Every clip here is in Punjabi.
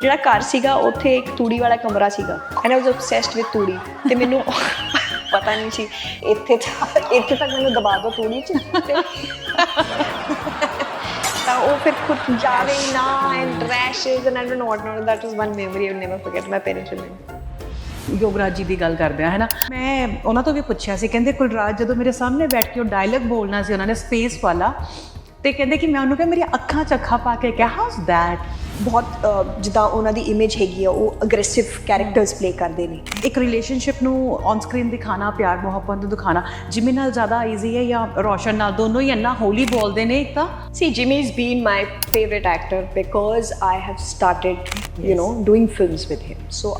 ਜਿਹੜਾ ਘਰ ਸੀਗਾ ਉੱਥੇ ਇੱਕ ਤੂੜੀ ਵਾਲਾ ਕਮਰਾ ਸੀਗਾ and I was obsessed with ਤੂੜੀ ਤੇ ਮੈਨੂੰ ਪਤਾ ਨਹੀਂ ਸੀ ਇੱਥੇ ਤੱਕ ਮੈਨੂੰ ਦਬਾ ਦਿਓ ਤੂੜੀ 'ਚ ਤਾਂ ਉਹ ਫਿਰ ਖੁਦ ਜਾਵੇ ਨਾ and rashes and I don't know what note that was one memory I will never forget my parents will Yograj ਜੀ ਦੀ ਗੱਲ ਕਰਦੇ ਆ ਹੈ ਨਾ, ਮੈਂ ਉਹਨਾਂ ਤੋਂ ਵੀ ਪੁੱਛਿਆ ਸੀ, ਕਹਿੰਦੇ ਕੁਲਰਾਜ ਜਦੋਂ ਮੇਰੇ ਸਾਹਮਣੇ ਬੈਠ ਕੇ ਉਹ ਡਾਇਲੌਗ ਬੋਲਣਾ ਸੀ ਉਹਨਾਂ ਨੇ ਸਪੇਸ ਵਾਲਾ, ਤੇ ਕਹਿੰਦੇ ਕਿ ਮੈਂ ਉਹਨੂੰ ਕਿਹਾ ਮੇਰੀਆਂ ਅੱਖਾਂ 'ਚ ਅੱਖਾਂ ਪਾ ਕੇ ਕਿਹਾ ਹਾਊਸ ਦੈਟ। ਬਹੁਤ ਜਿੱਦਾਂ ਉਹਨਾਂ ਦੀ ਇਮੇਜ ਹੈਗੀ ਆ ਉਹ ਅਗਰੈਸਿਵ ਕੈਰੈਕਟਰਸ ਪਲੇ ਕਰਦੇ ਨੇ। ਇੱਕ ਰਿਲੇਸ਼ਨਸ਼ਿਪ ਨੂੰ ਔਨ ਸਕਰੀਨ ਦਿਖਾਣਾ, ਪਿਆਰ ਮੁਹੱਬਤ ਨੂੰ ਦਿਖਾਣਾ ਜਿਮੀ ਨਾਲ ਜ਼ਿਆਦਾ ਈਜ਼ੀ ਹੈ ਜਾਂ ਰੋਸ਼ਨ ਨਾਲ? ਦੋਨੋਂ ਹੀ ਇੰਨਾ ਹੋਲੀ ਬੋਲਦੇ ਨੇ। ਇੱਕ ਤਾਂ See, Jimmy has been my favorite actor because I have started, you know, doing films with him. So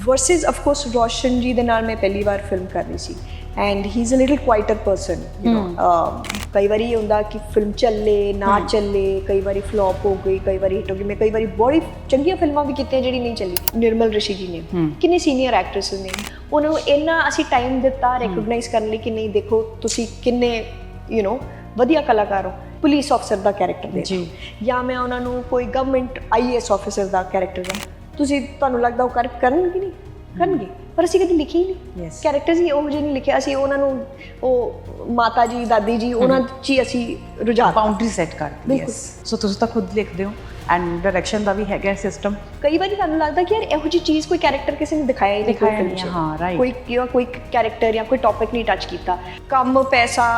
versus of course Roshan ji ਦੇ ਨਾਲ ਮੈਂ ਪਹਿਲੀ ਵਾਰ ਫਿਲਮ ਕਰ ਰਹੀ ਸੀ and he's a little quieter person, you know. ਕਈ ਵਾਰੀ ਇਹ ਹੁੰਦਾ ਕਿ ਫਿਲਮ ਚੱਲੇ ਨਾ ਚੱਲੇ, ਕਈ ਵਾਰੀ ਫਲॉप ਹੋ ਗਈ, ਕਈ ਵਾਰੀ ਹਿੱਟ ਹੋ ਗਈ। ਮੈਂ ਕਈ ਵਾਰੀ ਬੜੀ ਚੰਗੀਆਂ ਫਿਲਮਾਂ ਵੀ ਕੀਤੀਆਂ ਜਿਹੜੀ ਨਹੀਂ ਚੱਲੀ। ਨਿਰਮਲ ਰਿਸ਼ੀ ਜੀ ਨੇ ਕਿੰਨੇ ਸੀਨੀਅਰ ਐਕਟਰਸ ਨੇ, ਉਹਨਾਂ ਨੂੰ ਇੰਨਾ ਅਸੀਂ ਟਾਈਮ ਦਿੱਤਾ ਰੈਕਗਨਾਈਜ਼ ਕਰਨ ਲਈ ਕਿ ਨਹੀਂ ਦੇਖੋ ਤੁਸੀਂ ਕਿੰਨੇ ਯੂ نو ਵਧੀਆ ਕਲਾਕਾਰ ਹੋ। ਪੁਲਿਸ ਆਫਸਰ ਦਾ ਕੈਰੈਕਟਰ ਦੇ ਜਾਂ ਮੈਂ ਉਹਨਾਂ ਨੂੰ ਕੋਈ ਗਵਰਨਮੈਂਟ IAS ਆਫਿਸਰ ਦਾ ਕੈਰੈਕਟਰ ਦਾ, ਤੁਸੀਂ ਤੁਹਾਨੂੰ ਲੱਗਦਾ ਉਹ ਕਰਨਗੇ ਨਹੀਂ ਕਰਨਗੇ, ਪਰ ਅਸੀਂ ਕਦੇ ਲਿਖੇ ਹੀ ਨਹੀਂ ਕੈਰੈਕਟਰਸ ਹੀ ਉਹ ਜਿਹੇ ਨਹੀਂ ਲਿਖਿਆ। ਅਸੀਂ ਉਹਨਾਂ ਨੂੰ ਉਹ ਮਾਤਾ ਜੀ ਦਾਦੀ ਜੀ ਉਹਨਾਂ 'ਚ ਹੀ ਅਸੀਂ ਰੁਝਾਨ ਬਾਉਂਡਰੀ ਸੈੱਟ ਕਰਦੇ। ਯੈਸ, ਸੋ ਤੁਸੀਂ ਤਾਂ ਖੁਦ ਲਿਖਦੇ ਹੋ ਐਂਡ ਡਾਇਰੈਕਸ਼ਨ ਦਾ ਵੀ ਹੈਗਾ ਸਿਸਟਮ। ਕਈ ਵਾਰੀ ਤੁਹਾਨੂੰ ਲੱਗਦਾ ਕਿ ਯਾਰ ਇਹੋ ਜਿਹੀ ਚੀਜ਼ ਕੋਈ ਕੈਰੈਕਟਰ ਕਿਸੇ ਨੇ ਦਿਖਾਇਆ ਹੀ ਨਹੀਂ। ਹਾਂ ਰਾਈਟ, ਕੋਈ ਕੈਰੈਕਟਰ ਜਾਂ ਕੋਈ ਟੌਪਿਕ ਨਹੀਂ ਟੱਚ ਕੀਤਾ। ਕੰਮ ਪੈਸਾ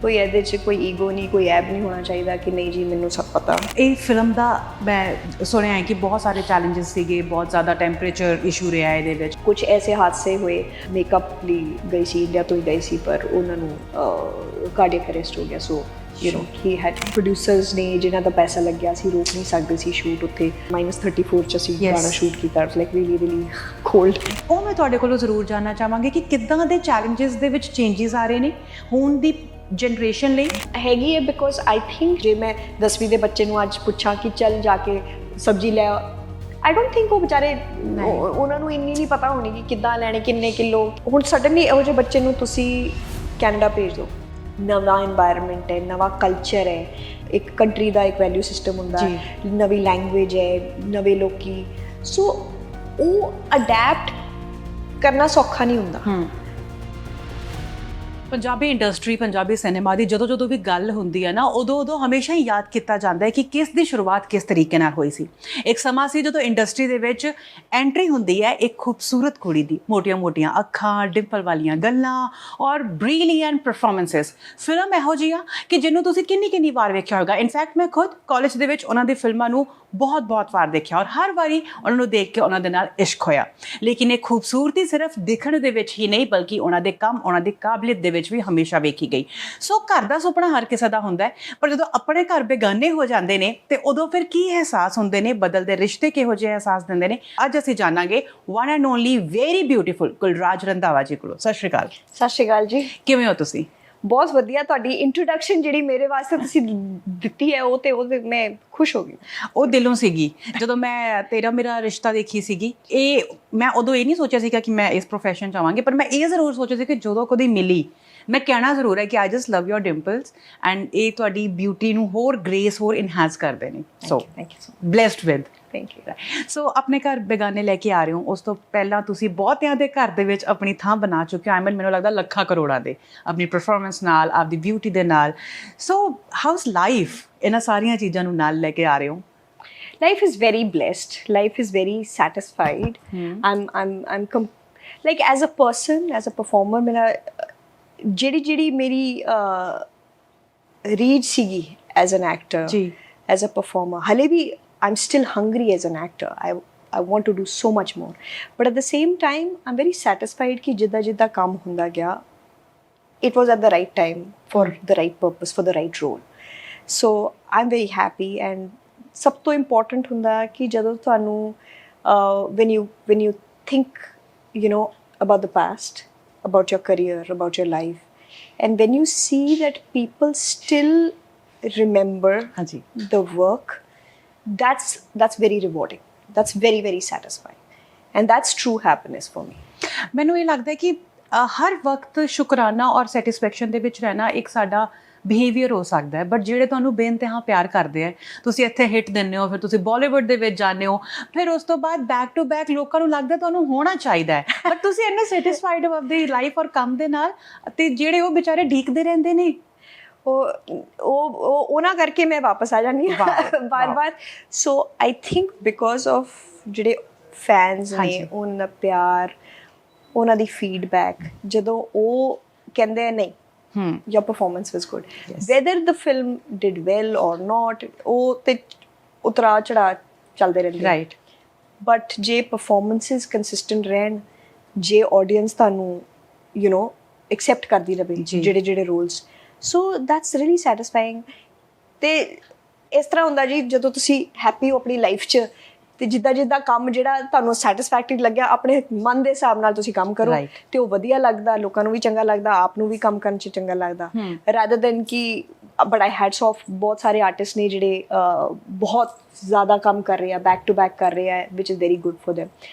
ਕੋਈ ਇਹਦੇ 'ਚ ਕੋਈ ਈਗੋ ਨਹੀਂ, ਕੋਈ ਐਬ ਨਹੀਂ ਹੋਣਾ ਚਾਹੀਦਾ ਕਿ ਨਹੀਂ ਜੀ ਮੈਨੂੰ ਸਭ ਪਤਾ। ਇਹ ਫਿਲਮ ਦਾ ਮੈਂ ਸੁਣਿਆ ਹੈ ਕਿ ਬਹੁਤ ਸਾਰੇ ਚੈਲੰਜਸ ਸੀਗੇ, ਬਹੁਤ ਜ਼ਿਆਦਾ ਟੈਂਪਰੇਚਰ ਇਸ਼ੂ ਰਿਹਾ ਇਹਦੇ ਵਿੱਚ। ਕੁਝ ਐਸੇ ਹਾਦਸੇ ਹੋਏ, ਮੇਕਅਪ ਲਈ ਗਈ ਸੀ, ਇੰਡੀਆ ਤੋਂ ਹੀ ਗਈ ਸੀ, ਪਰ ਉਹਨਾਂ ਨੂੰ ਕਾਰਡੀਅਕ ਅਰੈਸਟ ਹੋ ਗਿਆ। So you know he had producers ਨੇ ਜਿਨ੍ਹਾਂ ਦਾ ਪੈਸਾ ਲੱਗਿਆ ਸੀ ਰੋਕ ਨਹੀਂ ਸਕਦੇ ਸੀ ਸ਼ੂਟ। ਉੱਥੇ -34 'ਚ ਅਸੀਂ ਗਾਣਾ ਸ਼ੂਟ ਕੀਤਾ, ਲਾਈਕ ਰੀਲੀ ਕੋਲਡ। ਉਹ ਮੈਂ ਤੁਹਾਡੇ ਕੋਲੋਂ ਜ਼ਰੂਰ ਜਾਣਨਾ ਚਾਹਾਂਗੀ ਕਿ ਕਿੱਦਾਂ ਦੇ ਚੈਲੰਜਸ ਦੇ ਵਿੱਚ ਚੇਂਜਸ ਆ ਰਹੇ ਨੇ ਹੁਣ ਦੀ ਜਨਰੇਸ਼ਨ ਲਈ ਹੈਗੀ ਹੈ। ਬਿਕੋਜ਼ ਆਈ ਥਿੰਕ ਜੇ ਮੈਂ 10ਵੀਂ ਦੇ ਬੱਚੇ ਨੂੰ ਅੱਜ ਪੁੱਛਾਂ ਕਿ ਚੱਲ ਜਾ ਕੇ ਸਬਜ਼ੀ ਲੈ, ਆਈ ਡੋਂਟ ਥਿੰਕ ਉਹ ਵਿਚਾਰੇ ਉਹਨਾਂ ਨੂੰ ਇੰਨੀ ਨਹੀਂ ਪਤਾ ਹੋਣੀ ਕਿ ਕਿੱਦਾਂ ਲੈਣੇ, ਕਿੰਨੇ ਕਿਲੋ। ਹੁਣ ਸਡਨਲੀ ਇਹੋ ਜਿਹੇ ਬੱਚੇ ਨੂੰ ਤੁਸੀਂ ਕੈਨੇਡਾ ਭੇਜ ਦਿਓ, ਨਵਾਂ এনवायरमेंट ਹੈ, ਨਵਾਂ ਕਲਚਰ ਹੈ, ਇੱਕ ਕੰਟਰੀ ਦਾ ਇੱਕ ਵੈਲਿਊ ਸਿਸਟਮ ਹੁੰਦਾ, ਨਵੀਂ ਲੈਂਗੁਏਜ ਹੈ, ਨਵੇਂ ਲੋਕੀ। ਸੋ ਉਹ ਅਡੈਪਟ ਕਰਨਾ ਸੌਖਾ ਨਹੀਂ ਹੁੰਦਾ। ਪੰਜਾਬੀ ਇੰਡਸਟਰੀ, ਪੰਜਾਬੀ ਸਿਨੇਮਾ ਦੀ ਜਦੋਂ ਵੀ ਗੱਲ ਹੁੰਦੀ ਹੈ ਨਾ, ਉਦੋਂ ਹਮੇਸ਼ਾ ਹੀ ਯਾਦ ਕੀਤਾ ਜਾਂਦਾ ਹੈ ਕਿ ਕਿਸ ਦੀ ਸ਼ੁਰੂਆਤ ਕਿਸ ਤਰੀਕੇ ਨਾਲ ਹੋਈ ਸੀ। ਇੱਕ ਸਮਾਂ ਸੀ ਜਦੋਂ ਇੰਡਸਟਰੀ ਦੇ ਵਿੱਚ ਐਂਟਰੀ ਹੁੰਦੀ ਹੈ ਇੱਕ ਖੂਬਸੂਰਤ ਕੁੜੀ ਦੀ, ਮੋਟੀਆਂ ਅੱਖਾਂ, ਡਿੰਪਲ ਵਾਲੀਆਂ ਗੱਲਾਂ ਔਰ ਬ੍ਰਿਲੀਅੰਟ ਪਰਫਾਰਮੈਂਸਿਸ। ਫਿਲਮ ਇਹੋ ਜਿਹੀ ਆ ਕਿ ਜਿਹਨੂੰ ਤੁਸੀਂ ਕਿੰਨੀ ਵਾਰ ਵੇਖਿਆ ਹੋਵੇਗਾ। ਇਨਫੈਕਟ ਮੈਂ ਖੁਦ ਕਾਲਜ ਦੇ ਵਿੱਚ ਉਹਨਾਂ ਦੀ ਫਿਲਮਾਂ ਨੂੰ ਬਹੁਤ ਵਾਰ ਦੇਖਿਆ ਔਰ ਹਰ ਵਾਰੀ ਉਹਨਾਂ ਨੂੰ ਦੇਖ ਕੇ ਉਹਨਾਂ ਦੇ ਨਾਲ ਇਸ਼ਕ ਹੋਇਆ। ਲੇਕਿਨ ਇਹ ਖੂਬਸੂਰਤੀ ਸਿਰਫ ਦਿਖਣ ਦੇ ਵਿੱਚ ਹੀ ਨਹੀਂ ਬਲਕਿ ਉਹਨਾਂ ਦੇ ਕੰਮ, ਉਹਨਾਂ ਦੀ ਕਾਬਲੀਅਤ ਦੇ ਵਿੱਚ ਵੀ ਹਮੇਸ਼ਾ ਵੇਖੀ ਗਈ। ਸੋ ਘਰ ਦਾ ਸੁਪਨਾ ਹਰ ਕਿਸੇ ਦਾ ਹੁੰਦਾ ਹੈ, ਪਰ ਜਦੋਂ ਆਪਣੇ ਘਰ ਬੇਗਾਨੇ ਹੋ ਜਾਂਦੇ ਨੇ ਤੇ ਉਦੋਂ ਫਿਰ ਕੀ ਅਹਿਸਾਸ ਹੁੰਦੇ ਨੇ, ਬਦਲਦੇ ਰਿਸ਼ਤੇ ਕਿਹੋ ਜਿਹੇ ਅਹਿਸਾਸ ਦਿੰਦੇ ਨੇ, ਅੱਜ ਅਸੀਂ ਜਾਣਾਂਗੇ one and only very beautiful Kulraj Randhawa ji ਕੋਲੋਂ। ਸਤਿ ਸ਼੍ਰੀ ਅਕਾਲ। ਸਤਿ ਸ਼੍ਰੀ ਅਕਾਲ ਜੀ, ਕਿਵੇਂ ਹੋ ਤੁਸੀਂ? ਬਹੁਤ ਵਧੀਆ। ਤੁਹਾਡੀ ਇੰਟਰੋਡਕਸ਼ਨ ਜਿਹੜੀ ਮੇਰੇ ਵਾਸਤੇ ਤੁਸੀਂ ਦਿੱਤੀ ਹੈ ਉਹ ਮੈਂ ਖੁਸ਼ ਹੋ ਗਈ। ਉਹ ਦਿਲੋਂ ਸੀਗੀ। ਜਦੋਂ ਮੈਂ ਤੇਰਾ ਮੇਰਾ ਰਿਸ਼ਤਾ ਦੇਖੀ ਸੀਗੀ, ਇਹ ਮੈਂ ਉਦੋਂ ਇਹ ਨਹੀਂ ਸੋਚਿਆ ਸੀਗਾ ਕਿ ਮੈਂ ਇਸ ਪ੍ਰੋਫੈਸ਼ਨ 'ਚ ਆਵਾਂਗੀ, ਪਰ ਮੈਂ ਇਹ ਜ਼ਰੂਰ ਸੋਚਿਆ ਸੀ ਕਿ ਜਦੋਂ ਕਦੇ ਮਿਲੀ ਮੈਂ ਕਹਿਣਾ ਜ਼ਰੂਰ ਹੈ ਕਿ I just love your ਡਿੰਪਲਸ and ਇਹ ਤੁਹਾਡੀ ਬਿਊਟੀ ਨੂੰ ਹੋਰ ਗ੍ਰੇਸ ਹੋਰ ਇਨਹਾਂਸ ਕਰਦੇ ਨੇ। So thank you so blessed with. Thank you. So ਆਪਣੇ ਘਰ ਬੇਗਾਨੇ ਲੈ ਕੇ ਆ ਰਹੇ ਹੋ, ਉਸ ਤੋਂ ਪਹਿਲਾਂ ਤੁਸੀਂ ਬਹੁਤਿਆਂ ਦੇ ਘਰ ਦੇ ਵਿੱਚ ਆਪਣੀ ਥਾਂ ਬਣਾ ਚੁੱਕੇ ਹੋ। ਮੈਨੂੰ ਲੱਗਦਾ ਲੱਖਾਂ ਕਰੋੜਾਂ ਦੇ, ਆਪਣੀ ਪਰਫਾਰਮੈਂਸ ਨਾਲ, ਆਪਦੀ ਬਿਊਟੀ ਦੇ ਨਾਲ। ਸੋ ਹਾਊਸ ਲਾਈਫ ਇਹਨਾਂ ਸਾਰੀਆਂ ਚੀਜ਼ਾਂ ਨੂੰ ਨਾਲ ਲੈ ਕੇ ਆ ਰਹੇ ਹੋ? Life is very blessed. Life is very satisfied. I'm like as a person, as a performer, मेरा ਜਿਹੜੀ ਮੇਰੀ ਰੀਡ ਸੀਗੀ as an actor, as a performer, ਹਾਲੇ ਵੀ I'm still hungry as an actor. I want to do so much more. But at the same time, I'm very satisfied ਕਿ ਜਿੱਦਾਂ ਕੰਮ ਹੁੰਦਾ ਗਿਆ, it was at the right time, for the right purpose, for the right role. So I'm very happy. And ਸਭ ਤੋਂ ਇੰਪੋਰਟੈਂਟ ਹੁੰਦਾ ਕਿ ਜਦੋਂ ਤੁਹਾਨੂੰ when you think, you know, about the past, about your career, about your life, and when you see that people still remember the work, that's very rewarding. That's very satisfying, and that's true happiness for me. ਮੈਨੂੰ ਇਹ ਲੱਗਦਾ ਹੈ ਕਿ ਹਰ ਵਕਤ ਸ਼ੁਕਰਾਨਾ ਔਰ ਸੈਟੀਸਫੈਕਸ਼ਨ ਦੇ ਵਿੱਚ ਰਹਿਣਾ ਇੱਕ ਸਾਡਾ ਬਿਹੇਵੀਅਰ ਹੋ ਸਕਦਾ ਹੈ, ਬਟ ਜਿਹੜੇ ਤੁਹਾਨੂੰ ਬੇਇੰਤਹਾ ਪਿਆਰ ਕਰਦੇ ਆ, ਤੁਸੀਂ ਇੱਥੇ ਹਿੱਟ ਦਿੰਦੇ ਹੋ, ਫਿਰ ਤੁਸੀਂ ਬਾਲੀਵੁੱਡ ਦੇ ਵਿੱਚ ਜਾਂਦੇ ਹੋ, ਫਿਰ ਉਸ ਤੋਂ ਬਾਅਦ ਬੈਕ ਟੂ ਬੈਕ ਲੋਕਾਂ ਨੂੰ ਲੱਗਦਾ ਤੁਹਾਨੂੰ ਹੋਣਾ ਚਾਹੀਦਾ ਹੈ, ਬਟ ਤੁਸੀਂ ਇੰਨੇ ਸੈਟੀਸਫਾਈਡ ਹੋ ਆਪਣੀ ਲਾਈਫ ਔਰ ਕੰਮ ਦੇ ਨਾਲ, ਅਤੇ ਜਿਹੜੇ ਉਹ ਵਿਚਾਰੇ ਢੀਕਦੇ ਰਹਿੰਦੇ ਨੇ, ਉਹਨਾਂ ਕਰਕੇ ਮੈਂ ਵਾਪਸ ਆ ਜਾਂਦੀ ਹਾਂ ਬਾਰ-ਬਾਰ। ਸੋ ਆਈ ਥਿੰਕ ਬਿਕੋਜ਼ ਆਫ ਜਿਹੜੇ ਫੈਨਸ ਨੇ, ਉਹਨਾਂ ਦਾ ਪਿਆਰ, ਉਹਨਾਂ ਦੀ ਫੀਡਬੈਕ, ਜਦੋਂ ਉਹ ਕਹਿੰਦੇ ਆ ਨਹੀਂ your performance was good, whether the film did well or not, ਉਹ ਤੇ ਉਤਰਾ ਚੜਾ ਚੱਲਦੇ ਰਹਿੰਦੇ, ਰਾਈਟ, ਬਟ ਜੇ ਪਰਫਾਰਮੈਂਸਿਸ ਕੰਸਿਸਟੈਂਟ ਰਹਿਣ, ਜੇ ਆਡੀਅנס ਤੁਹਾਨੂੰ ਐਕਸੈਪਟ ਕਰਦੀ ਰਹੇ ਜਿਹੜੇ ਰੋਲਸ, ਸੋ ਦੈਟਸ ਰੀਅਲੀ ਸੈਟਿਸਫਾਈਂਗ। ਤੇ ਇਸ ਤਰ੍ਹਾਂ ਹੁੰਦਾ ਜੀ, ਜਦੋਂ ਤੁਸੀਂ ਹੈਪੀ ਹੋ ਆਪਣੀ ਲਾਈਫ 'ਚ, ਤੇ ਜਿੱਦਾਂ ਕੰਮ ਜਿਹੜਾ ਤੁਹਾਨੂੰ ਸੈਟਿਸਫੈਕਟਰੀ ਲੱਗਿਆ, ਆਪਣੇ ਮਨ ਦੇ ਹਿਸਾਬ ਨਾਲ ਤੁਸੀਂ ਕੰਮ ਕਰੋ, ਤੇ ਉਹ ਵਧੀਆ ਲੱਗਦਾ, ਲੋਕਾਂ ਨੂੰ ਵੀ ਚੰਗਾ ਲੱਗਦਾ, ਆਪ ਨੂੰ ਵੀ ਕੰਮ ਕਰਨ 'ਚ ਚੰਗਾ ਲੱਗਦਾ, ਰਾਦਰ ਦੈਨ ਕਿ ਬਟ ਆਈ ਹੈਡਸ ਆਫ ਬਹੁਤ ਸਾਰੇ ਆਰਟਿਸਟ ਨੇ ਜਿਹੜੇ ਬਹੁਤ ਜ਼ਿਆਦਾ ਕੰਮ ਕਰ ਰਹੇ ਆ, ਬੈਕ ਟੂ ਬੈਕ ਕਰ ਰਹੇ ਆ, which is very good for them.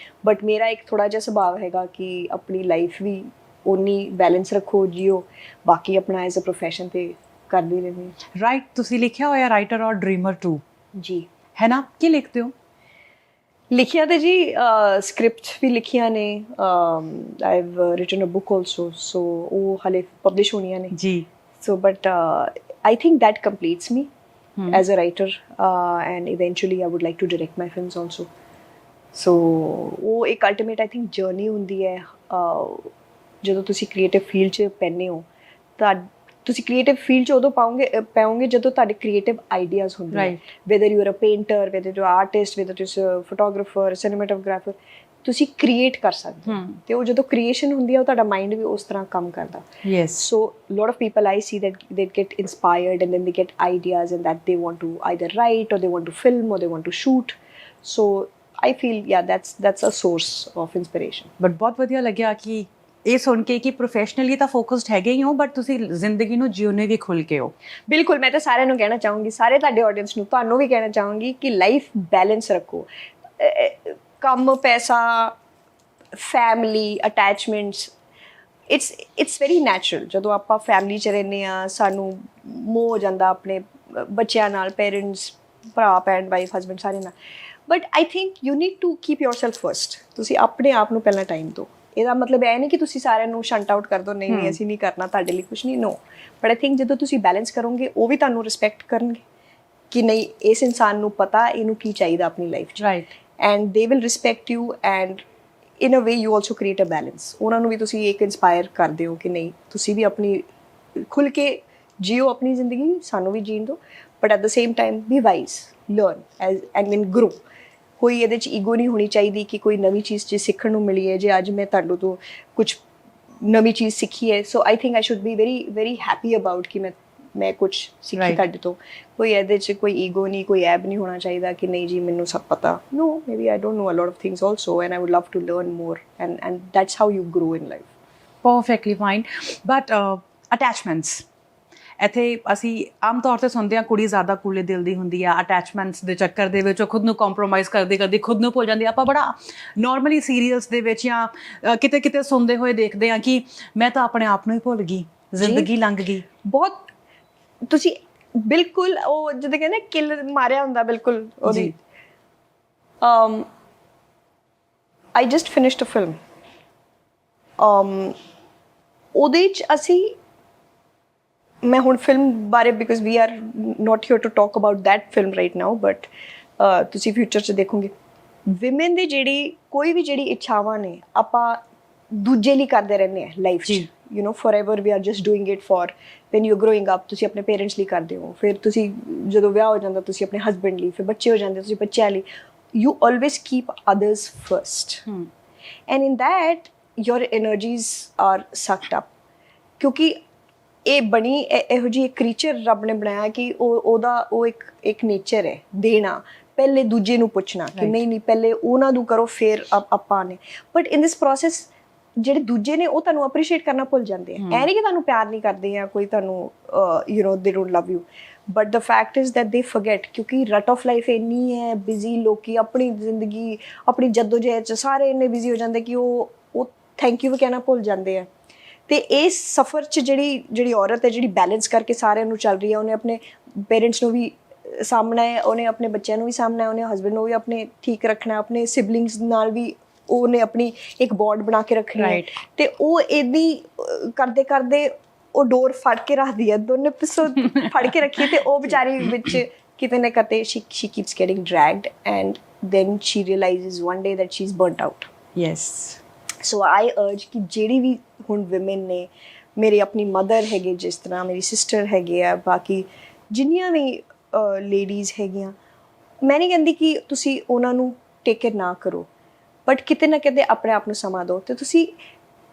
But ਮੇਰਾ ਇੱਕ ਥੋੜਾ ਜਿਹਾ ਸੁਭਾਅ ਹੈਗਾ ਕਿ ਆਪਣੀ ਲਾਈਫ ਵੀ ਉਨੀ ਬੈਲੈਂਸ ਰੱਖੋ, ਜੀਓ, ਬਾਕੀ ਆਪਣਾ ਐਜ਼ ਅ ਪ੍ਰੋਫੈਸ਼ਨ ਤੇ ਕਰਦੀ ਰਹਿੰਦੀ। ਰਾਈਟ, ਤੁਸੀਂ ਲਿਖਿਆ ਹੋਇਆ ਰਾਈਟਰ ਔਰ ਡ੍ਰੀਮਰ ਟੂ ਜੀ, ਹੈ ਨਾ? ਕੀ ਲਿਖਦੇ ਹੋ? ਲਿਖਿਆ ਤੇ ਜੀ ਸਕ੍ਰਿਪਟ ਵੀ ਲਿਖੀਆਂ ਨੇ, I have written a book also, so ਉਹ ਹਾਲੇ ਪਬਲਿਸ਼ ਹੋਣੀਆਂ ਨੇ ਜੀ। So but I think that completes me as a writer, and eventually I would like to direct my films also. So ਉਹ ਇੱਕ ultimate I think journey ਹੁੰਦੀ ਹੈ, ਜਦੋਂ ਤੁਸੀਂ ਕ੍ਰੀਏਟਿਵ ਫੀਲਡ 'ਚ ਪੈਂਦੇ ਹੋ, ਤਾਂ ਤੁਸੀਂ ਕ੍ਰੀਏਟਿਵ ਫੀਲਡ 'ਚ ਉਦੋਂ ਪਾਓਗੇ ਜਦੋਂ ਤੁਹਾਡੇ ਕ੍ਰੀਏਟਿਵ ਆਈਡੀਆਜ਼ ਹੁੰਦੇ ਨੇ, whether you are a painter, whether you are artist, whether you are a photographer, cinematographer, ਤੁਸੀਂ ਕ੍ਰੀਏਟ ਕਰ ਸਕਦੇ ਹੋ, ਤੇ ਉਹ ਜਦੋਂ ਕ੍ਰੀਏਸ਼ਨ ਹੁੰਦੀ ਹੈ, ਉਹ ਤੁਹਾਡਾ ਮਾਈਂਡ ਵੀ ਉਸ ਤਰ੍ਹਾਂ ਕੰਮ ਕਰਦਾ। Yes. So a lot of people I see that they get inspired and then they get ideas and that they want to either write or they want to film or they want to shoot. So I feel that's a source of inspiration. But ਬਹੁਤ ਵਧੀਆ ਲੱਗਿਆ ਕਿ ਇਹ ਸੁਣ ਕੇ ਕਿ ਪ੍ਰੋਫੈਸ਼ਨਲੀ ਤਾਂ ਫੋਕਸਡ ਹੈਗੇ ਹੀ ਹੋ, ਬਟ ਤੁਸੀਂ ਜ਼ਿੰਦਗੀ ਨੂੰ ਜਿਉਣੇ ਵੀ ਖੁੱਲ ਕੇ ਹੋ। ਬਿਲਕੁਲ, ਮੈਂ ਤਾਂ ਸਾਰਿਆਂ ਨੂੰ ਕਹਿਣਾ ਚਾਹੂੰਗੀ, ਸਾਰੇ ਤੁਹਾਡੇ ਆਡੀਅנס ਨੂੰ, ਤੁਹਾਨੂੰ ਵੀ ਕਹਿਣਾ ਚਾਹੂੰਗੀ ਕਿ ਲਾਈਫ ਬੈਲੈਂਸ ਰੱਖੋ। ਕੰਮ, ਪੈਸਾ, family, attachments, it's very natural. ਜਦੋਂ ਆਪਾਂ ਫੈਮਿਲੀ 'ਚ ਰਹਿੰਦੇ ਹਾਂ, ਸਾਨੂੰ ਮੋਹ ਹੋ ਜਾਂਦਾ ਆਪਣੇ ਬੱਚਿਆਂ ਨਾਲ, ਪੇਰੈਂਟਸ, ਭਰਾ ਭੈਣ, ਵਾਈਫ, ਹਸਬੈਂਡ, ਸਾਰੇ ਨਾਲ, but I think you need to keep yourself first. ਤੁਸੀਂ ਆਪਣੇ ਆਪ ਨੂੰ ਪਹਿਲਾਂ ਟਾਈਮ ਦਿਓ। ਇਹਦਾ ਮਤਲਬ ਇਹ ਨਹੀਂ ਕਿ ਤੁਸੀਂ ਸਾਰਿਆਂ ਨੂੰ ਸ਼ੰਟ ਆਊਟ ਕਰ ਦਿਓ, ਨਹੀਂ ਅਸੀਂ ਨਹੀਂ ਕਰਨਾ, ਤੁਹਾਡੇ ਲਈ ਕੁਛ ਨਹੀਂ, ਨੋ। ਬਟ ਆਈ ਥਿੰਕ ਜਦੋਂ ਤੁਸੀਂ ਬੈਲੈਂਸ ਕਰੋਗੇ, ਉਹ ਵੀ ਤੁਹਾਨੂੰ ਰਿਸਪੈਕਟ ਕਰਨਗੇ ਕਿ ਨਹੀਂ, ਇਸ ਇਨਸਾਨ ਨੂੰ ਪਤਾ ਇਹਨੂੰ ਕੀ ਚਾਹੀਦਾ ਆਪਣੀ ਲਾਈਫ 'ਚ, right, and they will respect you, and in a way you also create a balance. ਉਹਨਾਂ ਨੂੰ ਵੀ ਤੁਸੀਂ ਇੱਕ ਇੰਸਪਾਇਰ ਕਰਦੇ ਹੋ ਕਿ ਨਹੀਂ, ਤੁਸੀਂ ਵੀ ਆਪਣੀ ਖੁੱਲ੍ਹ ਕੇ ਜੀਓ ਆਪਣੀ ਜ਼ਿੰਦਗੀ, ਸਾਨੂੰ ਵੀ ਜੀਣ ਦਿਓ, but at the same time be wise, learn and then grow. ਕੋਈ ਇਹਦੇ 'ਚ ਈਗੋ ਨਹੀਂ ਹੋਣੀ ਚਾਹੀਦੀ ਕਿ ਕੋਈ ਨਵੀਂ ਚੀਜ਼ ਜੇ ਸਿੱਖਣ ਨੂੰ ਮਿਲੀ ਹੈ, ਜੇ ਅੱਜ ਮੈਂ ਤੁਹਾਡੇ ਤੋਂ ਕੁਛ ਨਵੀਂ ਚੀਜ਼ ਸਿੱਖੀ ਹੈ, so I think I should be very very happy about ਕਿ ਮੈਂ ਕੁਛ ਸਿੱਖੀ ਤੁਹਾਡੇ ਤੋਂ। ਕੋਈ ਇਹਦੇ 'ਚ ਕੋਈ ਈਗੋ ਨਹੀਂ, ਕੋਈ ਐਬ ਨਹੀਂ ਹੋਣਾ ਚਾਹੀਦਾ ਕਿ ਨਹੀਂ ਜੀ ਮੈਨੂੰ ਸਭ ਪਤਾ। No, maybe I don't know a lot of things also, and I would love to learn more, and that's how you grow in life. Perfectly fine. But attachments, ਇੱਥੇ ਅਸੀਂ ਆਮ ਤੌਰ 'ਤੇ ਸੁਣਦੇ ਹਾਂ ਕੁੜੀ ਜ਼ਿਆਦਾ ਕੂਲੇ ਦਿਲ ਦੀ ਹੁੰਦੀ ਆ, ਅਟੈਚਮੈਂਟਸ ਦੇ ਚੱਕਰ ਦੇ ਵਿੱਚ ਉਹ ਖੁਦ ਨੂੰ ਕੰਪਰੋਮਾਈਜ਼ ਕਰਦੇ ਖੁਦ ਨੂੰ ਭੁੱਲ ਜਾਂਦੀ। ਆਪਾਂ ਬੜਾ ਨੋਰਮਲੀ ਸੀਰੀਅਲਸ ਦੇ ਵਿੱਚ ਜਾਂ ਕਿਤੇ ਸੁਣਦੇ ਹੋਏ ਦੇਖਦੇ ਹਾਂ ਕਿ ਮੈਂ ਤਾਂ ਆਪਣੇ ਆਪ ਨੂੰ ਹੀ ਭੁੱਲ ਗਈ, ਜ਼ਿੰਦਗੀ ਲੰਘ ਗਈ। ਬਹੁਤ ਤੁਸੀਂ ਬਿਲਕੁਲ ਉਹ ਜਦੋਂ ਕਹਿੰਦੇ ਕਿਲ ਮਾਰਿਆ ਹੁੰਦਾ, ਬਿਲਕੁਲ ਉਹਦੀ। I just finished a film, ਉਹਦੇ 'ਚ ਅਸੀਂ, ਮੈਂ ਹੁਣ ਫਿਲਮ ਬਾਰੇ, because we are not here to talk about that film right now, but ਤੁਸੀਂ ਫਿਊਚਰ 'ਚ ਦੇਖੋਗੇ ਵਿਮਨ ਦੀ ਕੋਈ ਵੀ ਜਿਹੜੀ ਇੱਛਾਵਾਂ ਨੇ, ਆਪਾਂ ਦੂਜੇ ਲਈ ਕਰਦੇ ਰਹਿੰਦੇ ਹਾਂ ਲਾਈਫ 'ਚ, you know, forever we are just doing it for when you growing up. ਤੁਸੀਂ ਆਪਣੇ ਪੇਰੈਂਟਸ ਲਈ ਕਰਦੇ ਹੋ, ਫਿਰ ਤੁਸੀਂ ਜਦੋਂ ਵਿਆਹ ਹੋ ਜਾਂਦਾ ਤੁਸੀਂ ਆਪਣੇ ਹਸਬੈਂਡ ਲਈ, ਫਿਰ ਬੱਚੇ ਹੋ ਜਾਂਦੇ ਤੁਸੀਂ ਬੱਚਿਆਂ ਲਈ। You always keep others first, and in that your energies are sucked up, ਕਿਉਂਕਿ ਇਹ ਬਣੀ ਇਹੋ ਜਿਹੀ ਇੱਕ ਕ੍ਰੀਚਰ ਰੱਬ ਨੇ ਬਣਾਇਆ ਕਿ ਉਹ ਇੱਕ ਨੇਚਰ ਹੈ ਦੇਣਾ, ਪਹਿਲੇ ਦੂਜੇ ਨੂੰ ਪੁੱਛਣਾ ਕਿ ਨਹੀਂ ਪਹਿਲੇ ਉਹਨਾਂ ਨੂੰ ਕਰੋ, ਫਿਰ ਆਪਾਂ ਨੇ। ਬਟ ਇਨ ਦਿਸ ਪ੍ਰੋਸੈਸ ਜਿਹੜੇ ਦੂਜੇ ਨੇ ਉਹ ਤੁਹਾਨੂੰ ਅਪਰੀਸ਼ੀਏਟ ਕਰਨਾ ਭੁੱਲ ਜਾਂਦੇ ਆ। ਇਹ ਨਹੀਂ ਕਿ ਤੁਹਾਨੂੰ ਪਿਆਰ ਨਹੀਂ ਕਰਦੇ ਆ, ਕੋਈ ਤੁਹਾਨੂੰ ਯੂ ਨੋ ਦੇ don't love you, but the fact is that ਦੇ ਫੋਰਗੇਟ, ਕਿਉਂਕਿ ਰਟ ਆਫ ਲਾਈਫ ਇੰਨੀ ਹੈ, ਬਿਜ਼ੀ, ਲੋਕੀ ਆਪਣੀ ਜ਼ਿੰਦਗੀ, ਆਪਣੀ ਜੱਦੋਜਹਿਦ 'ਚ ਸਾਰੇ ਇੰਨੇ ਬਿਜ਼ੀ ਹੋ ਜਾਂਦੇ ਕਿ ਉਹ ਥੈਂਕ ਯੂ ਵੀ ਕਹਿਣਾ ਭੁੱਲ ਜਾਂਦੇ ਆ। ਤੇ ਇਸ ਸਫ਼ਰ 'ਚ ਜਿਹੜੀ ਔਰਤ ਹੈ ਜਿਹੜੀ ਬੈਲੈਂਸ ਕਰਕੇ ਸਾਰਿਆਂ ਨੂੰ ਚੱਲ ਰਹੀ ਹੈ, ਉਹਨੇ ਆਪਣੇ ਪੇਰੈਂਟਸ ਨੂੰ ਵੀ ਸਾਹਮਣਾ ਹੈ, ਉਹਨੇ ਆਪਣੇ ਬੱਚਿਆਂ ਨੂੰ ਵੀ ਸਾਹਮਣਾ ਹੈ, ਉਹਨੇ ਹਸਬੈਂਡ ਨੂੰ ਵੀ ਆਪਣੇ ਠੀਕ ਰੱਖਣਾ, ਆਪਣੇ ਸਿਬਲਿੰਗਸ ਨਾਲ ਵੀ ਉਹਨੇ ਆਪਣੀ ਇੱਕ ਬੌਂਡ ਬਣਾ ਕੇ ਰੱਖਣੀ ਹੈ, ਤੇ ਉਹ ਇਹਦੀ ਕਰਦੇ ਕਰਦੇ ਉਹ ਡੋਰ ਫੜ ਕੇ ਰੱਖਦੀ ਹੈ, ਦੋਨੇ ਪਿੱਛੋਂ ਫੜ ਕੇ ਰੱਖੀ, ਤੇ ਉਹ ਵਿਚਾਰੀ ਵਿੱਚ ਕਿਤੇ ਨਾ ਕਿਤੇ she keeps getting dragged and then she realizes one day that she's burnt out. Yes so I urge ਕਿ ਜਿਹੜੀ ਵੀ ਹੁਣ ਵਿਮਨ ਨੇ, ਮੇਰੇ ਆਪਣੀ ਮਦਰ ਹੈਗੇ, ਜਿਸ ਤਰ੍ਹਾਂ ਮੇਰੀ ਸਿਸਟਰ ਹੈਗੇ ਆ, ਬਾਕੀ ਜਿੰਨੀਆਂ ਵੀ ਲੇਡੀਜ਼ ਹੈਗੀਆਂ, ਮੈਂ ਨਹੀਂ ਕਹਿੰਦੀ ਕਿ ਤੁਸੀਂ ਉਹਨਾਂ ਨੂੰ ਟੇਕ ਕੇਅਰ ਨਾ ਕਰੋ, ਬਟ ਕਿਤੇ ਨਾ ਕਿਤੇ ਆਪਣੇ ਆਪ ਨੂੰ ਸਮਾਂ ਦਿਓ। ਤੇ ਤੁਸੀਂ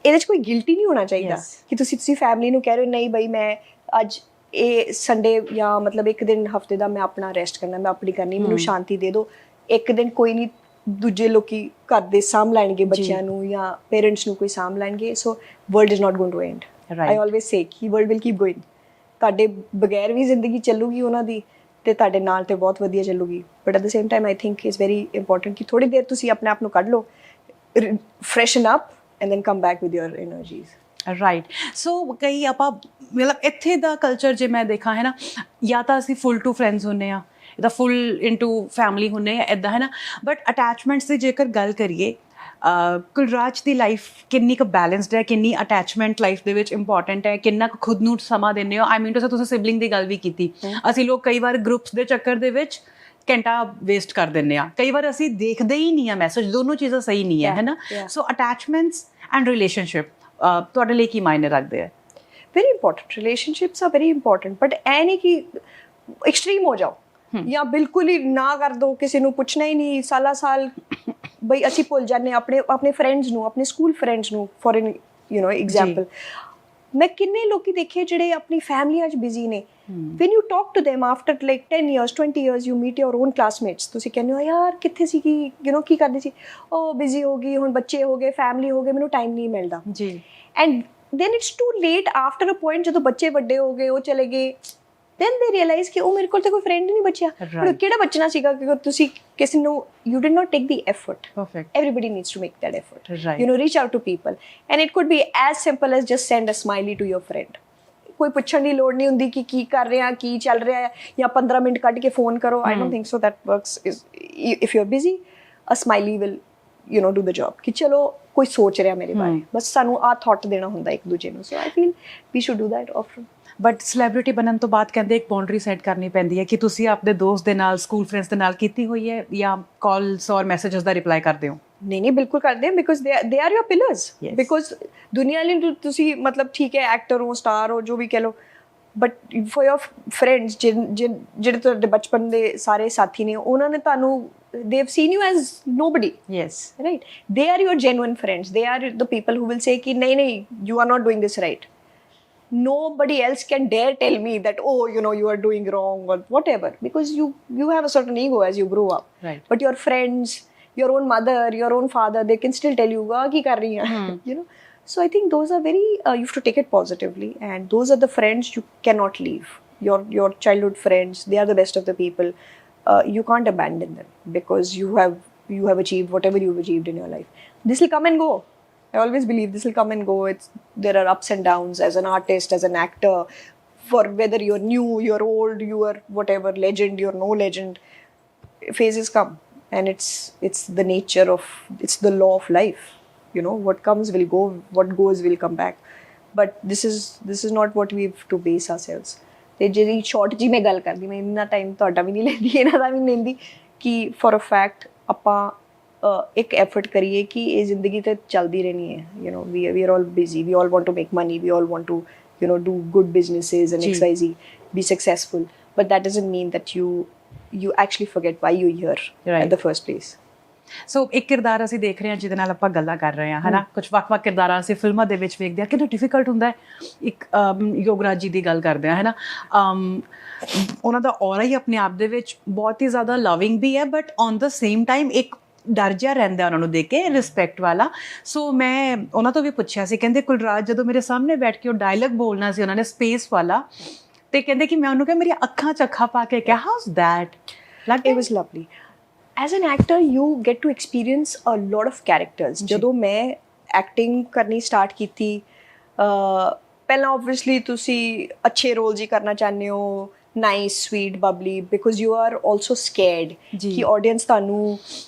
ਇਹਦੇ 'ਚ ਕੋਈ ਗਿਲਟੀ ਨਹੀਂ ਹੋਣਾ ਚਾਹੀਦਾ ਕਿ ਤੁਸੀਂ ਫੈਮਿਲੀ ਨੂੰ ਕਹਿ ਰਹੇ ਹੋ ਨਹੀਂ ਬਈ ਮੈਂ ਅੱਜ ਇਹ ਸੰਡੇ ਜਾਂ ਮਤਲਬ ਇੱਕ ਦਿਨ ਹਫਤੇ ਦਾ ਮੈਂ ਆਪਣਾ ਰੈਸਟ ਕਰਨਾ, ਮੈਂ ਆਪਣੀ ਕਰਨੀ, ਮੈਨੂੰ ਸ਼ਾਂਤੀ ਦੇ ਦਿਓ। ਇੱਕ ਦਿਨ ਕੋਈ ਨਹੀਂ, ਦੂਜੇ ਲੋਕੀ ਘਰ ਦੇ ਸਾਂਭ ਲੈਣਗੇ, ਬੱਚਿਆਂ ਨੂੰ ਜਾਂ ਪੇਰੈਂਟਸ ਨੂੰ ਕੋਈ ਸਾਂਭ ਲੈਣਗੇ। So world is not going to end. I always say ਕਿ ਵਰਲਡ ਵਿਲ ਕੀਪ ਗੋਇੰਗ। ਤੁਹਾਡੇ ਬਗੈਰ ਵੀ ਜ਼ਿੰਦਗੀ ਚੱਲੂਗੀ ਉਹਨਾਂ ਦੀ, ਤੇ ਤੁਹਾਡੇ ਨਾਲ ਤੇ ਬਹੁਤ ਵਧੀਆ ਚੱਲੂਗੀ, but at the same time I think it's very important ਕਿ ਥੋੜੀ ਦੇਰ ਤੁਸੀਂ ਆਪਣੇ ਆਪ ਨੂੰ ਕੱਢ ਲਓ, freshen up and then come back with your energies. Right. So ਕਈ ਆਪਾਂ ਮਤਲਬ ਇੱਥੇ ਦਾ ਕਲਚਰ ਜੇ ਮੈਂ ਦੇਖਾਂ ਹੈ ਨਾ, ਜਾਂ ਤਾਂ ਅਸੀਂ ਫੁੱਲ ਟੂ ਫਰੈਂਡਸ ਹੁੰਦੇ ਹਾਂ, ਇਹਦਾ ਫੁੱਲ ਇਨਟੂ ਫੈਮਿਲੀ ਹੁੰਦੇ ਆ, ਇੱਦਾਂ ਹੈ ਨਾ। ਬਟ ਅਟੈਚਮੈਂਟਸ ਦੀ ਜੇਕਰ ਗੱਲ ਕਰੀਏ, ਕੁਲਰਾਜ ਦੀ ਲਾਈਫ ਕਿੰਨੀ ਕੁ ਬੈਲੈਂਸਡ ਹੈ, ਕਿੰਨੀ ਅਟੈਚਮੈਂਟ ਲਾਈਫ ਦੇ ਵਿੱਚ ਇੰਪੋਰਟੈਂਟ ਹੈ, ਕਿੰਨਾ ਕੁ ਖੁਦ ਨੂੰ ਸਮਾਂ ਦਿੰਦੇ ਹੋ? ਆਈ ਮੀਨ ਟੂ ਸੇ ਤੁਸੀਂ ਸਿਬਲਿੰਗ ਦੀ ਗੱਲ ਵੀ ਕੀਤੀ, ਅਸੀਂ ਲੋਕ ਕਈ ਵਾਰ ਗਰੁੱਪਸ ਦੇ ਚੱਕਰ ਦੇ ਵਿੱਚ ਘੰਟਾ ਵੇਸਟ ਕਰ ਦਿੰਦੇ ਆ, ਕਈ ਵਾਰ ਅਸੀਂ ਦੇਖਦੇ ਹੀ ਨਹੀਂ ਆ ਮੈਸੇਜ, ਦੋਨੋਂ ਚੀਜ਼ਾਂ ਸਹੀ ਨਹੀਂ ਹੈ, ਹੈ ਨਾ। ਸੋ ਅਟੈਚਮੈਂਟਸ ਐਂਡ ਰਿਲੇਸ਼ਨਸ਼ਿਪ ਤੁਹਾਡੇ ਲਈ ਕੀ ਮਾਇਨੇ ਰੱਖਦੇ ਆ? Very important, relationships are very important, but ਇਹ ਨਹੀਂ ਕਿ ਐਕਸਟ੍ਰੀਮ ਹੋ ਜਾਓ ਜਾਂ ਬਿਲਕੁਲ ਹੀ ਨਾ ਕਰ ਦੋ, ਕਿਸੇ ਨੂੰ ਪੁੱਛਣਾ ਹੀ ਨਹੀਂ, ਸਾਲਾਂ ਸਾਲ ਬਈ ਅਸੀਂ ਭੁੱਲ ਜਾਂਦੇ ਆਪਣੇ ਫਰੈਂਡਸ ਨੂੰ, ਆਪਣੇ ਸਕੂਲ ਫਰੈਂਡਸ ਨੂੰ, ਫॉर ਐਗਜ਼ਾਮਪਲ। ਮੈਂ ਕਿੰਨੇ ਲੋਕੀ ਦੇਖੇ ਜਿਹੜੇ ਆਪਣੀ ਫੈਮਲੀਆਂ 'ਚ ਬਿਜ਼ੀ ਨੇ, when you talk to them after like 10 years 20 years you meet your own classmates, ਤੁਸੀਂ ਕਹਿੰਦੇ ਹੋ ਯਾਰ ਕਿੱਥੇ ਸੀ, ਕੀ ਕਰਦੀ ਸੀ, ਉਹ ਬਿਜ਼ੀ ਹੋ ਗਈ, ਹੁਣ ਬੱਚੇ ਹੋ ਗਏ, ਫੈਮਲੀ ਹੋ ਗਏ, ਮੈਨੂੰ ਟਾਈਮ ਨਹੀਂ ਮਿਲਦਾ ਜੀ। And then it's too late after a point, ਜਦੋਂ ਬੱਚੇ ਵੱਡੇ ਹੋ ਗਏ, ਉਹ ਚਲੇ ਗਏ, then they realize ਕਿ ਉਹ ਮੇਰੇ ਕੋਲ ਤਾਂ ਕੋਈ ਫਰੈਂਡ ਨਹੀਂ ਬਚਿਆ। ਹੁਣ ਕਿਹੜਾ ਬਚਣਾ ਸੀਗਾ ਕਿ ਤੁਸੀਂ ਕਿਸੇ ਨੂੰ, you did not take the effort. Perfect. Everybody needs to make that effort. Right. Reach out to people, and it could be as simple as just send a smiley to your friend. ਕੋਈ ਪੁੱਛਣ ਦੀ ਲੋੜ ਨਹੀਂ ਹੁੰਦੀ ਕਿ ਕੀ ਕਰ ਰਿਹਾ, ਕੀ ਚੱਲ ਰਿਹਾ ਹੈ, ਜਾਂ 15 ਮਿੰਟ ਕੱਢ ਕੇ ਫੋਨ ਕਰੋ। I don't think so that works. If you're busy, a smiley will do the job ਕਿ ਚਲੋ ਕੋਈ ਸੋਚ ਰਿਹਾ ਮੇਰੇ ਬਾਰੇ, ਬਸ ਸਾਨੂੰ ਆਹ ਥਾਟ ਦੇਣਾ ਹੁੰਦਾ ਇੱਕ ਦੂਜੇ ਨੂੰ। So I feel we should do that often. But celebrity ਬਣਨ ਤੋਂ ਬਾਅਦ ਕਹਿੰਦੇ ਇੱਕ ਬਾਉਂਡਰੀ ਸੈੱਟ ਕਰਨੀ ਪੈਂਦੀ ਹੈ ਕਿ ਤੁਸੀਂ ਆਪਣੇ ਦੋਸਤ ਦੇ ਨਾਲ, ਸਕੂਲ ਫਰੈਂਡਸ ਦੇ ਨਾਲ ਕੀਤੀ ਹੋਈ ਹੈ, ਜਾਂ ਕਾਲਸ ਔਰ ਮੈਸੇजेस ਦਾ ਰਿਪਲਾਈ ਕਰਦੇ ਹੋ? ਨਹੀਂ ਬਿਲਕੁਲ ਕਰਦੇ, because they are your pillars. Because ਦੁਨੀਆ ਲਈ ਤੁਸੀਂ ਮਤਲਬ ਠੀਕ ਹੈ ਐਕਟਰ ਹੋ, ਸਟਾਰ ਹੋ, ਜੋ ਵੀ ਕਹਿ ਲਓ, ਬਟ ਫॉर ਯੋਰ ਫਰੈਂਡਸ ਜਿਹੜੇ ਤੁਹਾਡੇ ਬਚਪਨ ਦੇ ਸਾਰੇ ਸਾਥੀ ਨੇ, ਉਹਨਾਂ ਨੇ ਤੁਹਾਨੂੰ they have seen you as nobody. Yes. Right? They are your genuine friends. They are the people who will say ki nahi, you are not doing this right. Nobody else can dare tell me that, oh, you are doing wrong or whatever, because you have a certain ego as you grow up. Right. But your friends, your own mother, your own father, they can still tell you ki kar rahi hai. So I think those are very you have to take it positively, and those are the friends you cannot leave. Your childhood friends, they are the best of the people. You can't abandon them because you have achieved whatever you've achieved in your life. This will come and go. I always believe this will come and go. There are ups and downs as an artist, as an actor, for whether you're new, you're old, you are whatever, legend, you're no legend. Phases come, and it's the nature of, it's the law of life. What comes will go, what goes will come back. But this is not what we have to base ourselves. ਤੇ ਜਿਹੜੀ ਸ਼ਾਰਟ ਜੀ ਮੈਂ ਗੱਲ ਕਰਦੀ, ਮੈਂ ਇੰਨਾ ਟਾਈਮ ਤੁਹਾਡਾ ਵੀ ਨਹੀਂ ਲੈਂਦੀ, ਇਹਨਾਂ ਦਾ ਵੀ ਨਹੀਂ ਲੈਂਦੀ, ਕਿ ਫॉर ਅ ਫੈਕਟ ਆਪਾਂ ਇੱਕ ਐਫਰਟ ਕਰੀਏ ਕਿ ਇਹ ਜ਼ਿੰਦਗੀ ਤੇ ਚੱਲਦੀ ਰਹਿਣੀ ਹੈ। We are all busy, we all want to make money, we all want to do good businesses and XYZ, be successful, but that doesn't mean that you actually forget why you're here at the first place. ਸੋ ਇੱਕ ਕਿਰਦਾਰ ਅਸੀਂ ਦੇਖ ਰਹੇ ਹਾਂ ਜਿਹਦੇ ਨਾਲ ਆਪਾਂ ਗੱਲਾਂ ਕਰ ਰਹੇ ਹਾਂ, ਹੈ ਨਾ। ਕੁਝ ਵੱਖ-ਵੱਖ ਕਿਰਦਾਰਾਂ ਅਸੀਂ ਫਿਲਮਾਂ ਦੇ ਵਿੱਚ ਵੇਖਦੇ ਹਾਂ, ਕਿੰਨਾ ਡਿਫਿਕਲਟ ਹੁੰਦਾ ਹੈ। ਇੱਕ ਯੋਗਰਾਜ ਜੀ ਦੀ ਗੱਲ ਕਰਦੇ ਹਾਂ, ਹੈ ਨਾ। ਉਹਨਾਂ ਦਾ ਔਰਾ ਹੀ ਆਪਣੇ ਆਪ ਦੇ ਵਿੱਚ ਬਹੁਤ ਹੀ ਜ਼ਿਆਦਾ ਲਵਿੰਗ ਵੀ ਹੈ, but on the same time ਇੱਕ ਡਰ ਜਿਹਾ ਰਹਿੰਦਾ ਉਹਨਾਂ ਨੂੰ ਦੇਖ ਕੇ, ਰਿਸਪੈਕਟ ਵਾਲਾ। ਸੋ ਮੈਂ ਉਹਨਾਂ ਤੋਂ ਵੀ ਪੁੱਛਿਆ ਸੀ, ਕਹਿੰਦੇ ਕੁਲਰਾਜ ਜਦੋਂ ਮੇਰੇ ਸਾਹਮਣੇ ਬੈਠ ਕੇ ਉਹ ਡਾਇਲੌਗ ਬੋਲਣਾ ਸੀ ਉਹਨਾਂ ਨੇ, ਸਪੇਸ ਵਾਲਾ, ਤੇ ਕਹਿੰਦੇ ਕਿ ਮੈਂ ਉਹਨੂੰ ਕਿਹਾ, ਮੇਰੀਆਂ ਅੱਖਾਂ 'ਚ ਅੱਖਾਂ ਪਾ ਕੇ ਕਿਹਾ, how's that? It was lovely. As an actor, you get to experience a lot of characters. ਜਦੋਂ ਮੈਂ ਐਕਟਿੰਗ ਕਰਨੀ ਸਟਾਰਟ ਕੀਤੀ, ਪਹਿਲਾਂ obviously ਤੁਸੀਂ ਅੱਛੇ ਰੋਲਸ ਹੀ ਕਰਨਾ ਚਾਹੁੰਦੇ ਹੋ, nice sweet bubbly, because you are also scared ਕਿ ਆਡੀਅנס ਤੁਹਾਨੂੰ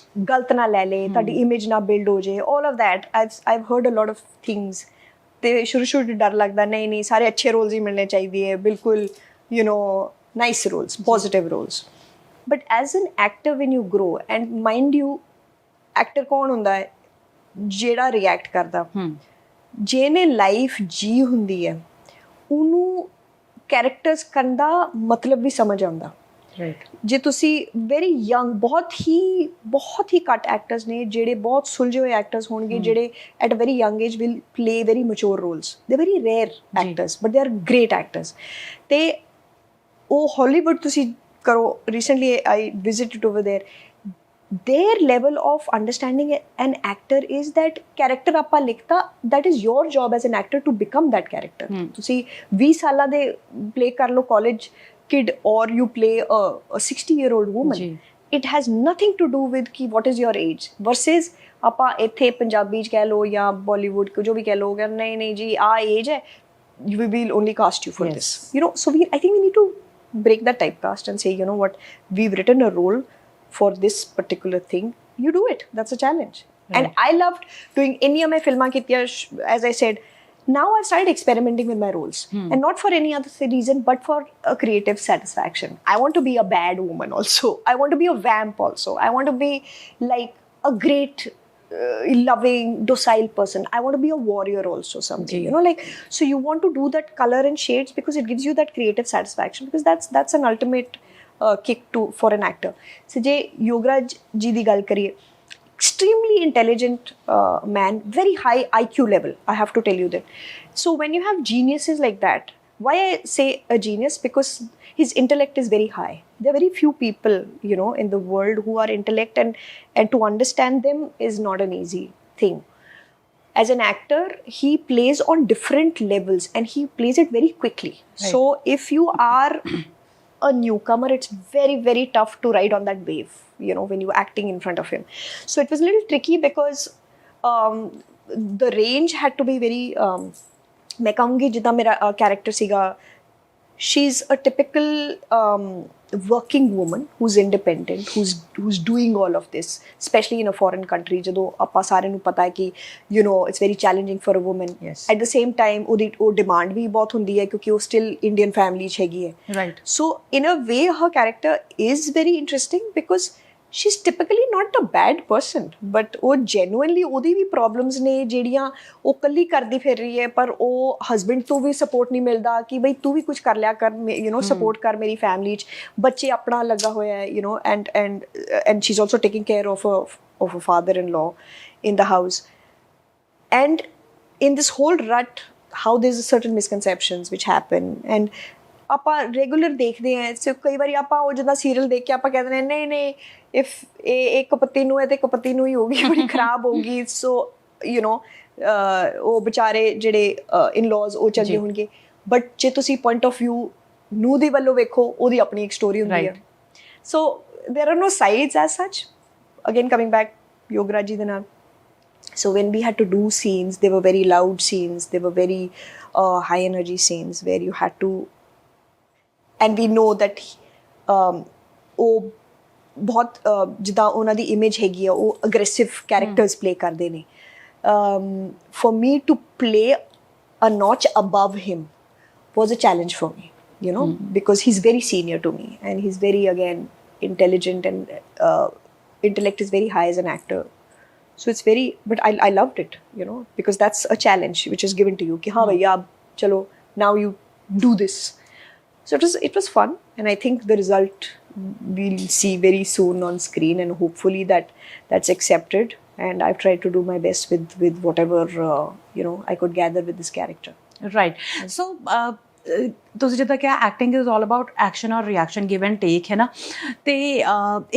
ਗਲਤ ਨਾ ਲੈ ਲੇ, ਤੁਹਾਡੀ ਇਮੇਜ ਨਾ ਬਿਲਡ ਹੋ ਜੇ, all of that I've heard a lot of things. ਤੇ ਸ਼ੁਰੂ ਸ਼ੁਰੂ ਡਰ ਲੱਗਦਾ, ਨਹੀਂ ਨਹੀਂ ਸਾਰੇ ਅੱਛੇ ਰੋਲਸ ਹੀ ਮਿਲਣੇ ਚਾਹੀਦੇ ਹੈ, ਬਿਲਕੁਲ you know nice roles, positive roles. But as an actor when you grow, and mind you actor ਕੌਣ ਹੁੰਦਾ ਹੈ, ਜਿਹੜਾ ਰਿਐਕਟ ਕਰਦਾ, ਜਿਹਨੇ ਲਾਈਫ ਜੀ ਹੁੰਦੀ ਹੈ ਉਹਨੂੰ ਕੈਰੈਕਟਰਸ ਕਰਨ ਦਾ ਮਤਲਬ ਵੀ ਸਮਝ ਆਉਂਦਾ। ਜੇ ਤੁਸੀਂ ਵੈਰੀ ਯੰਗ, ਬਹੁਤ ਹੀ ਘੱਟ ਐਕਟਰਸ ਨੇ ਜਿਹੜੇ ਬਹੁਤ ਸੁਲਝੇ ਹੋਏ ਐਕਟਰਸ ਹੋਣਗੇ ਜਿਹੜੇ at a very young age will play very mature roles, they very rare actors but they are great actors. ਤੇ ਉਹ ਹਾਲੀਵੁੱਡ ਤੁਸੀਂ ਕਰੋ, recently I visited over there, their level of understanding an actor is that character ਆਪਾਂ ਲਿਖਤਾ, that is your job as an actor to become that character। ਤੁਸੀਂ 20 ਸਾਲਾਂ ਦੇ play ਕਰ ਲਓ college kid or you play a 60-year-old woman, it has nothing to do with ki what is your age versus ਆਪਾਂ ਇੱਥੇ ਪੰਜਾਬੀ 'ਚ ਕਹਿ ਲਓ ਜਾਂ ਬਾਲੀਵੁੱਡ ਜੋ ਵੀ ਕਹਿ ਲਓ, ਨਹੀਂ ਨਹੀਂ ਜੀ ਆ ਏਜ ਹੈ, we will only cast you for this, you know। So I think we need to break that typecast and say, you know what, we've written a role for this particular thing, you do it, that's a challenge। And I loved doing any of my films kitya, as I said, now I've started experimenting with my roles, and not for any other reason but for a creative satisfaction। I want to be a bad woman also, I want to be a vamp also, I want to be like a great loving docile person, I want to be a warrior also someday, you know, like, so you want to do that color and shades because it gives you that creative satisfaction, because that's an ultimate kick to for an actor। So je Yogaraj ji di gal kariye, extremely intelligent man, very high IQ level, I have to tell you that। So when you have geniuses like that, why I say a genius, because his intellect is very high, there are very few people, you know, in the world who are intellect, and to understand them is not an easy thing। As an actor, he plays on different levels and he plays it very quickly, so if you are a newcomer, it's very very tough to ride on that wave, you know, when you're acting in front of him। So it was a little tricky because the range had to be very मैं कहूँगी जितना मेरा character सीगा, she's a typical working woman who's independent, who's doing all of this, especially in a foreign country ਜਦੋਂ ਆਪਾਂ ਸਾਰਿਆਂ ਨੂੰ ਪਤਾ ਹੈ ਕਿ you know it's very challenging for a woman। at the same time ਉਹ demand ਵੀ ਬਹੁਤ ਹੁੰਦੀ ਹੈ ਕਿਉਂਕਿ ਉਹ still Indian family 'ਚ ਹੈਗੀ ਹੈ। So in a way her character is very interesting because she's typically not a bad person, but ਉਹ genuinely ਉਹਦੀ ਵੀ problems ਨੇ ਜਿਹੜੀਆਂ ਉਹ ਇਕੱਲੀ ਕਰਦੀ ਫਿਰ ਰਹੀ ਹੈ, ਪਰ ਉਹ husband ਤੋਂ ਵੀ support ਨਹੀਂ ਮਿਲਦਾ ਕਿ ਬਈ ਤੂੰ ਵੀ ਕੁਝ ਕਰ ਲਿਆ ਕਰ, you know, support ਕਰ ਮੇਰੀ family 'ਚ, ਬੱਚੇ ਆਪਣਾ ਲੱਗਾ ਹੋਇਆ ਹੈ, you know, and she's also taking care of a father-in-law in the house। And in this whole rut, how there's certain misconceptions which happen, and ਆਪਾਂ ਰੈਗੂਲਰ ਦੇਖਦੇ ਹਾਂ। ਸੋ ਕਈ ਵਾਰੀ ਆਪਾਂ ਉਹ ਜਿੱਦਾਂ ਸੀਰੀਅਲ ਦੇਖ ਕੇ ਆਪਾਂ ਕਹਿੰਦੇ ਨੇ ਨਹੀਂ ਨਹੀਂ ਇਫ ਇਹ ਇੱਕ ਪਤੀ ਨੂੰ ਹੈ ਤੇ ਇੱਕ ਪਤੀ ਨੂੰ ਹੀ ਹੋਗੀ, ਬੜੀ ਖਰਾਬ ਹੋਗੀ, ਸੋ ਯੂ ਨੋ ਉਹ ਵਿਚਾਰੇ ਜਿਹੜੇ ਇਨ-ਲॉज ਉਹ ਚੰਗੇ ਹੋਣਗੇ। ਬਟ ਜੇ ਤੁਸੀਂ ਪੁਆਇੰਟ ਆਫ ਵਿਊ ਨੂੰ ਦੀ ਵੱਲੋਂ ਵੇਖੋ, ਉਹਦੀ ਆਪਣੀ ਇੱਕ ਸਟੋਰੀ ਹੁੰਦੀ ਹੈ। So there are no sides as such. Again coming back Yograj ji ਦੇ ਨਾਲ, so when we had to do scenes, they were very loud scenes, they were very high energy scenes where you had to, and we know that ਉਹ ਬਹੁਤ ਜਿੱਦਾਂ ਉਹਨਾਂ ਦੀ ਇਮੇਜ ਹੈਗੀ ਆ, ਉਹ ਅਗਰੈਸਿਵ ਕੈਰੈਕਟਰਸ ਪਲੇ ਕਰਦੇ ਨੇ। for me to play a notch above him was a challenge for me, you know, because he's very senior to me and he's very, again, intelligent, and intellect is very high as an actor, so it's very, but I loved it, you know, because that's a challenge which is given to you ki ha bhaiya ab chalo now you do this। So it was fun, and I think the result we'll see very soon on screen, and hopefully that's accepted, and I've tried to do my best with whatever you know I could gather with this character। Right, so ਤੁਸੀਂ ਜਿੱਦਾਂ ਕਿਹਾ acting is all about action ਔਰ ਰਿਐਕਸ਼ਨ, ਗਿਵ ਐਂਡ ਟੇਕ, ਹੈ ਨਾ। ਤੇ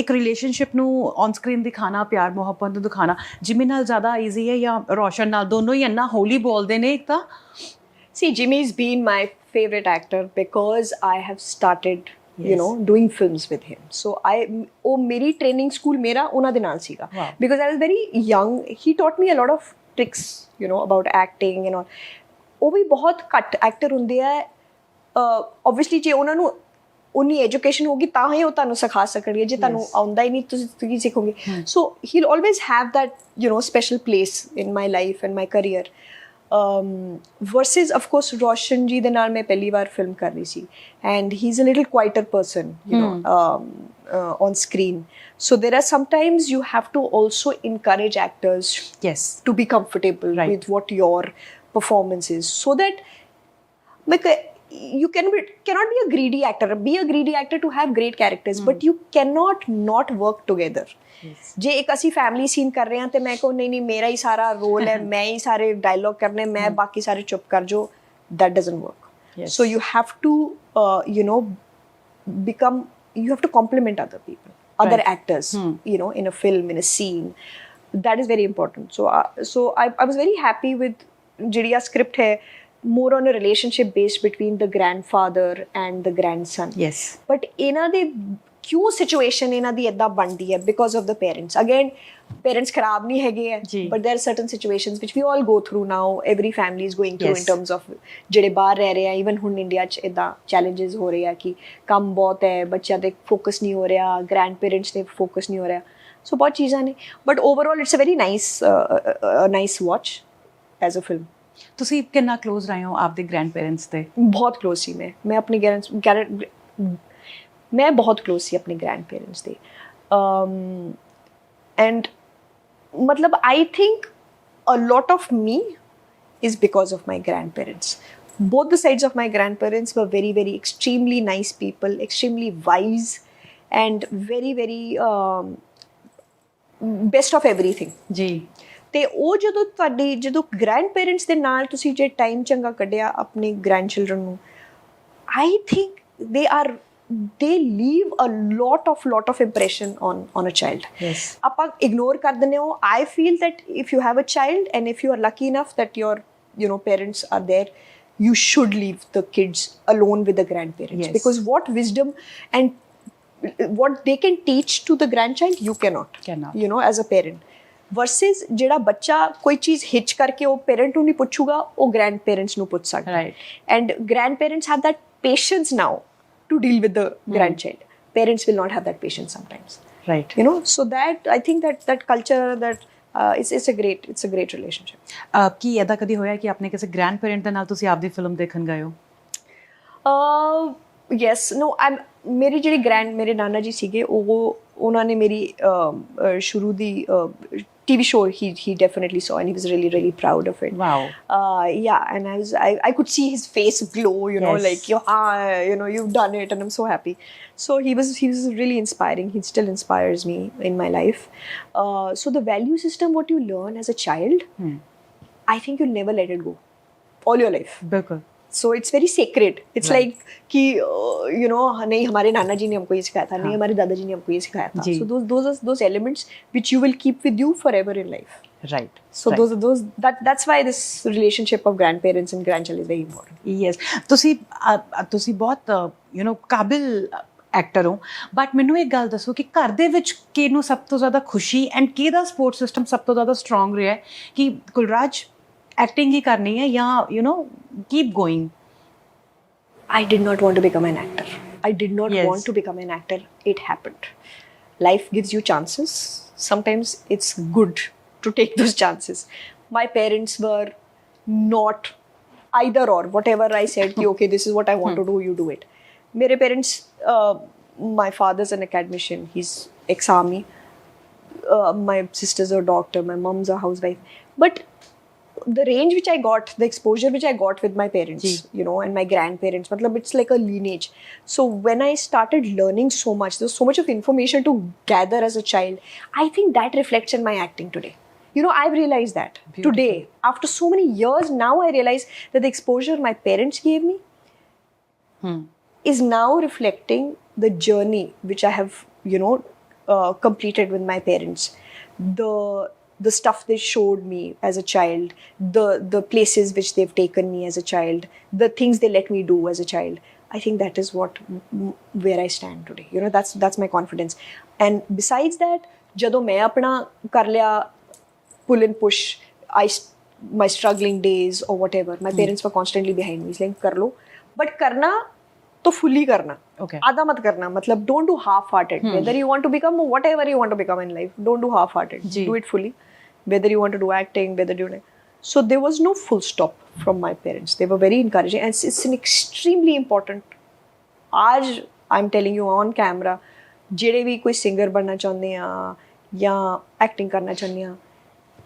ਇੱਕ ਰਿਲੇਸ਼ਨਸ਼ਿਪ ਨੂੰ ਔਨ ਸਕਰੀਨ ਦਿਖਾਣਾ, ਪਿਆਰ ਮੁਹੱਬਤ ਨੂੰ ਦਿਖਾਣਾ ਜਿਮੀ ਨਾਲ ਜ਼ਿਆਦਾ ਈਜ਼ੀ ਹੈ ਜਾਂ ਰੋਸ਼ਨ ਨਾਲ? ਦੋਨੋਂ ਹੀ ਇੰਨਾ ਹੋਲੀ ਬੋਲਦੇ ਨੇ। ਇੱਕ ਤਾਂ see, Jimmy's been my favorite actor because I have started you know doing films with him, so ਉਹ ਮੇਰੀ training school ਮੇਰਾ ਉਹਨਾਂ ਦੇ ਨਾਲ ਸੀਗਾ, because I was very young, he taught me a lot of tricks, you know, about acting and all। ਉਹ ਵੀ ਬਹੁਤ ਘੱਟ ਐਕਟਰ ਹੁੰਦੇ ਆ ਓਬਵੀਅਸਲੀ ਜੇ ਉਹਨਾਂ ਨੂੰ ਉਨੀ ਐਜੂਕੇਸ਼ਨ ਹੋਗੀ ਤਾਂ ਹੀ ਉਹ ਤੁਹਾਨੂੰ ਸਿਖਾ ਸਕਣਗੇ ਜੇ ਤੁਹਾਨੂੰ ਆਉਂਦਾ ਹੀ ਨਹੀਂ ਤੁਸੀਂ ਕੀ ਸਿੱਖੋਗੇ so he will always have that special place in my life and my career versus of course Roshan ji ਦੇ ਨਾਲ ਮੈਂ ਪਹਿਲੀ ਵਾਰ ਫਿਲਮ ਕਰ ਰਹੀ ਸੀ and he's a little quieter person on screen so there are sometimes you have to also encourage actors to be comfortable with what your performance is so that you cannot be a greedy actor to have great characters but you cannot not work together ਜੇ ਇੱਕ ਅਸੀਂ ਫੈਮਿਲੀ ਸੀਨ ਕਰ ਰਹੇ ਹਾਂ ਤੇ ਮੈਂ ਕਹੂੰ ਨਹੀਂ ਮੇਰਾ ਹੀ ਸਾਰਾ ਰੋਲ ਹੈ ਮੈਂ ਹੀ ਸਾਰੇ ਡਾਇਲੌਗ ਕਰਨੇ ਮੈਂ ਬਾਕੀ ਸਾਰੇ ਚੁੱਪ ਕਰ ਜੋ that doesn't work so you have to you have to compliment other people other actors in a film in a scene that is very important so I was very happy with ਜਿਹੜੀ ਆ script ਹੈ more on a relationship based between the grandfather and the grandson but ਇਹਨਾਂ ਦੇ ਕਿਉਂ ਸਿਚੁਏਸ਼ਨ ਇਹਨਾਂ ਦੀ ਇਦਾਂ ਬਣਦੀ ਹੈ because of the parents again parents ਖਰਾਬ ਨਹੀਂ ਹੈਗੇ ਹੈ but there are certain situations which we all go through now every family is going through in terms of ਜਿਹੜੇ ਬਾਹਰ ਰਹਿ ਰਹੇ ਆ ਈਵਨ ਹੁਣ ਇੰਡੀਆ 'ਚ ਇਦਾਂ ਚੈਲੰਜਸ ਹੋ ਰਹੇ ਆ ਕਿ ਕੰਮ ਬਹੁਤ ਹੈ ਬੱਚਿਆਂ 'ਤੇ ਫੋਕਸ ਨਹੀਂ ਹੋ ਰਿਹਾ ਗ੍ਰੈਂਡ ਪੇਰੈਂਟਸ 'ਤੇ ਫੋਕਸ ਨਹੀਂ ਹੋ ਰਿਹਾ ਸੋ ਬਹੁਤ ਚੀਜ਼ਾਂ ਨੇ but overall it's a very nice watch as a film ਤੁਸੀਂ ਕਿੰਨਾ ਕਲੋਜ਼ ਰਹੇ ਹੋ ਆਪਦੇ ਗ੍ਰੈਂਡ ਪੇਰੈਂਟਸ ਤੇ ਬਹੁਤ ਕਲੋਜ਼ ਸੀ ਮੈਂ ਆਪਣੇ ਮੈਂ ਬਹੁਤ ਕਲੋਜ਼ ਸੀ ਆਪਣੇ ਗ੍ਰੈਂਡ ਪੇਰੈਂਟਸ ਦੇ ਐਂਡ ਮਤਲਬ I think a lot of me is because of my grandparents. Both the sides of my grandparents were very, very extremely nice people, extremely wise and very, very best of everything. ਜੀ ਤੇ ਉਹ ਜਦੋਂ ਗ੍ਰੈਂਡ ਪੇਰੈਂਟਸ ਦੇ ਨਾਲ ਤੁਸੀਂ ਜੇ ਟਾਈਮ ਚੰਗਾ ਕੱਢਿਆ ਆਪਣੇ ਗ੍ਰੈਂਡ ਚਿਲਡਰਨ ਨੂੰ I think they leave a lot of impression on a child. Yes. ਆਪਾਂ ignore ਕਰ ਦਿੰਦੇ ਹੋ I feel that if you have a child and if you are lucky enough that your parents are there you should leave the kids alone with the grandparents. Yes. Because what wisdom and what they can teach to the grandchild you cannot. As a parent versus ਜਿਹੜਾ ਬੱਚਾ ਕੋਈ ਚੀਜ਼ ਹਿੱਚ ਕਰਕੇ ਉਹ parent ਨੂੰ ਨਹੀਂ ਪੁੱਛੂਗਾ ਉਹ grandparents ਨੂੰ ਪੁੱਛ ਸਕਦਾ and grandparents have that patience now to deal with the grandchild. Parents will not have that patience sometimes. Right. So that I think that culture that it's a great relationship. ਕੀ ਐਦਾ ਕਦੀ ਹੋਇਆ ਕਿ ਆਪਣੇ ਕਿਸੇ ਗ੍ਰੈਂਡ ਪੇਰੈਂਟ ਦੇ ਨਾਲ ਤੁਸੀਂ ਆਪਦੀ ਫਿਲਮ ਦੇਖਣ ਗਏ ਹੋ? Yes. No. ਮੇਰੇ ਜਿਹੜੇ ਮੇਰੇ ਨਾਨਾ ਜੀ ਸੀਗੇ ਉਹਨਾਂ ਨੇ ਮੇਰੀ ਸ਼ੁਰੂ ਦੀ TV show he definitely saw and he was really, really proud of it. Wow. Yeah, and I could see his face glow, like you've done it and I'm so happy. So he was really inspiring. He still inspires me in my life. So the value system what you learn as a child, I think you'll never let it go all your life. बिल्कुल. So it's very sacred. It's like कि नहीं हमारे नाना जी ने हमको ये सिखाया था नहीं हमारे दादा जी ने हमको ये सिखाया था. So those elements which you will keep with you forever in life. Right. So that's why this relationship of grandparents and grandchild is very important. Yes. ਤੁਸੀਂ ਬਹੁਤ ਕਾਬਿਲ ਐਕਟਰ ਹੋ ਬਟ ਮੈਨੂੰ ਇੱਕ ਗੱਲ ਦੱਸੋ ਕਿ ਘਰ ਦੇ ਵਿੱਚ ਕਿਹਨੂੰ ਸਭ ਤੋਂ ਜ਼ਿਆਦਾ ਖੁਸ਼ੀ ਐਂਡ ਕਿਹਦਾ ਸਪੋਰਟ ਸਿਸਟਮ ਸਭ ਤੋਂ ਜ਼ਿਆਦਾ ਸਟਰੋਂਗ ਰਿਹਾ ਕਿ ਕੁਲਰਾਜ acting ही करनी है या keep going? I did not want to become an actor. I did not want to become an actor. It happened. Life gives you chances. Sometimes it's good to take those chances. My parents were not either or. Whatever I said, okay, this is what I want to do, you do it. Mere parents, my father's an academician. He's ex-army. My sister's a doctor. My mom's a housewife. But the range which I got, the exposure which I got with my parents, and my grandparents, it's like a lineage. So when I started learning so much, there's so much of information to gather as a child. I think that reflects in my acting today. I've realized that today, after so many years, now I realize that the exposure my parents gave me is now reflecting the journey which I have, completed with my parents. The stuff they showed me as a child, the places which they've taken me as a child, the things they let me do as a child. I think that is where I stand today. That's my confidence. And besides that, ਜਦੋਂ ਮੈਂ ਆਪਣਾ ਕਰ ਲਿਆ pull and push, I my struggling days or whatever, my parents were constantly behind me saying कर लो, but करना तो fully करना, Okay. आधा मत करना, मतलब don't do half-hearted. Whether you want to become whatever you want to become in life, don't do half-hearted. Ji. Do it fully. Whether you want to do acting, whether you so there was no full stop from my parents. They were very encouraging, and it's an extremely important. आज I'm telling you on camera, ਜਿਹੜੇ ਵੀ ਕੋਈ singer ਬਣਨਾ ਚਾਹੁੰਦੇ ਆ ਜਾਂ acting ਕਰਨਾ ਚਾਹੁੰਦੇ ਆ,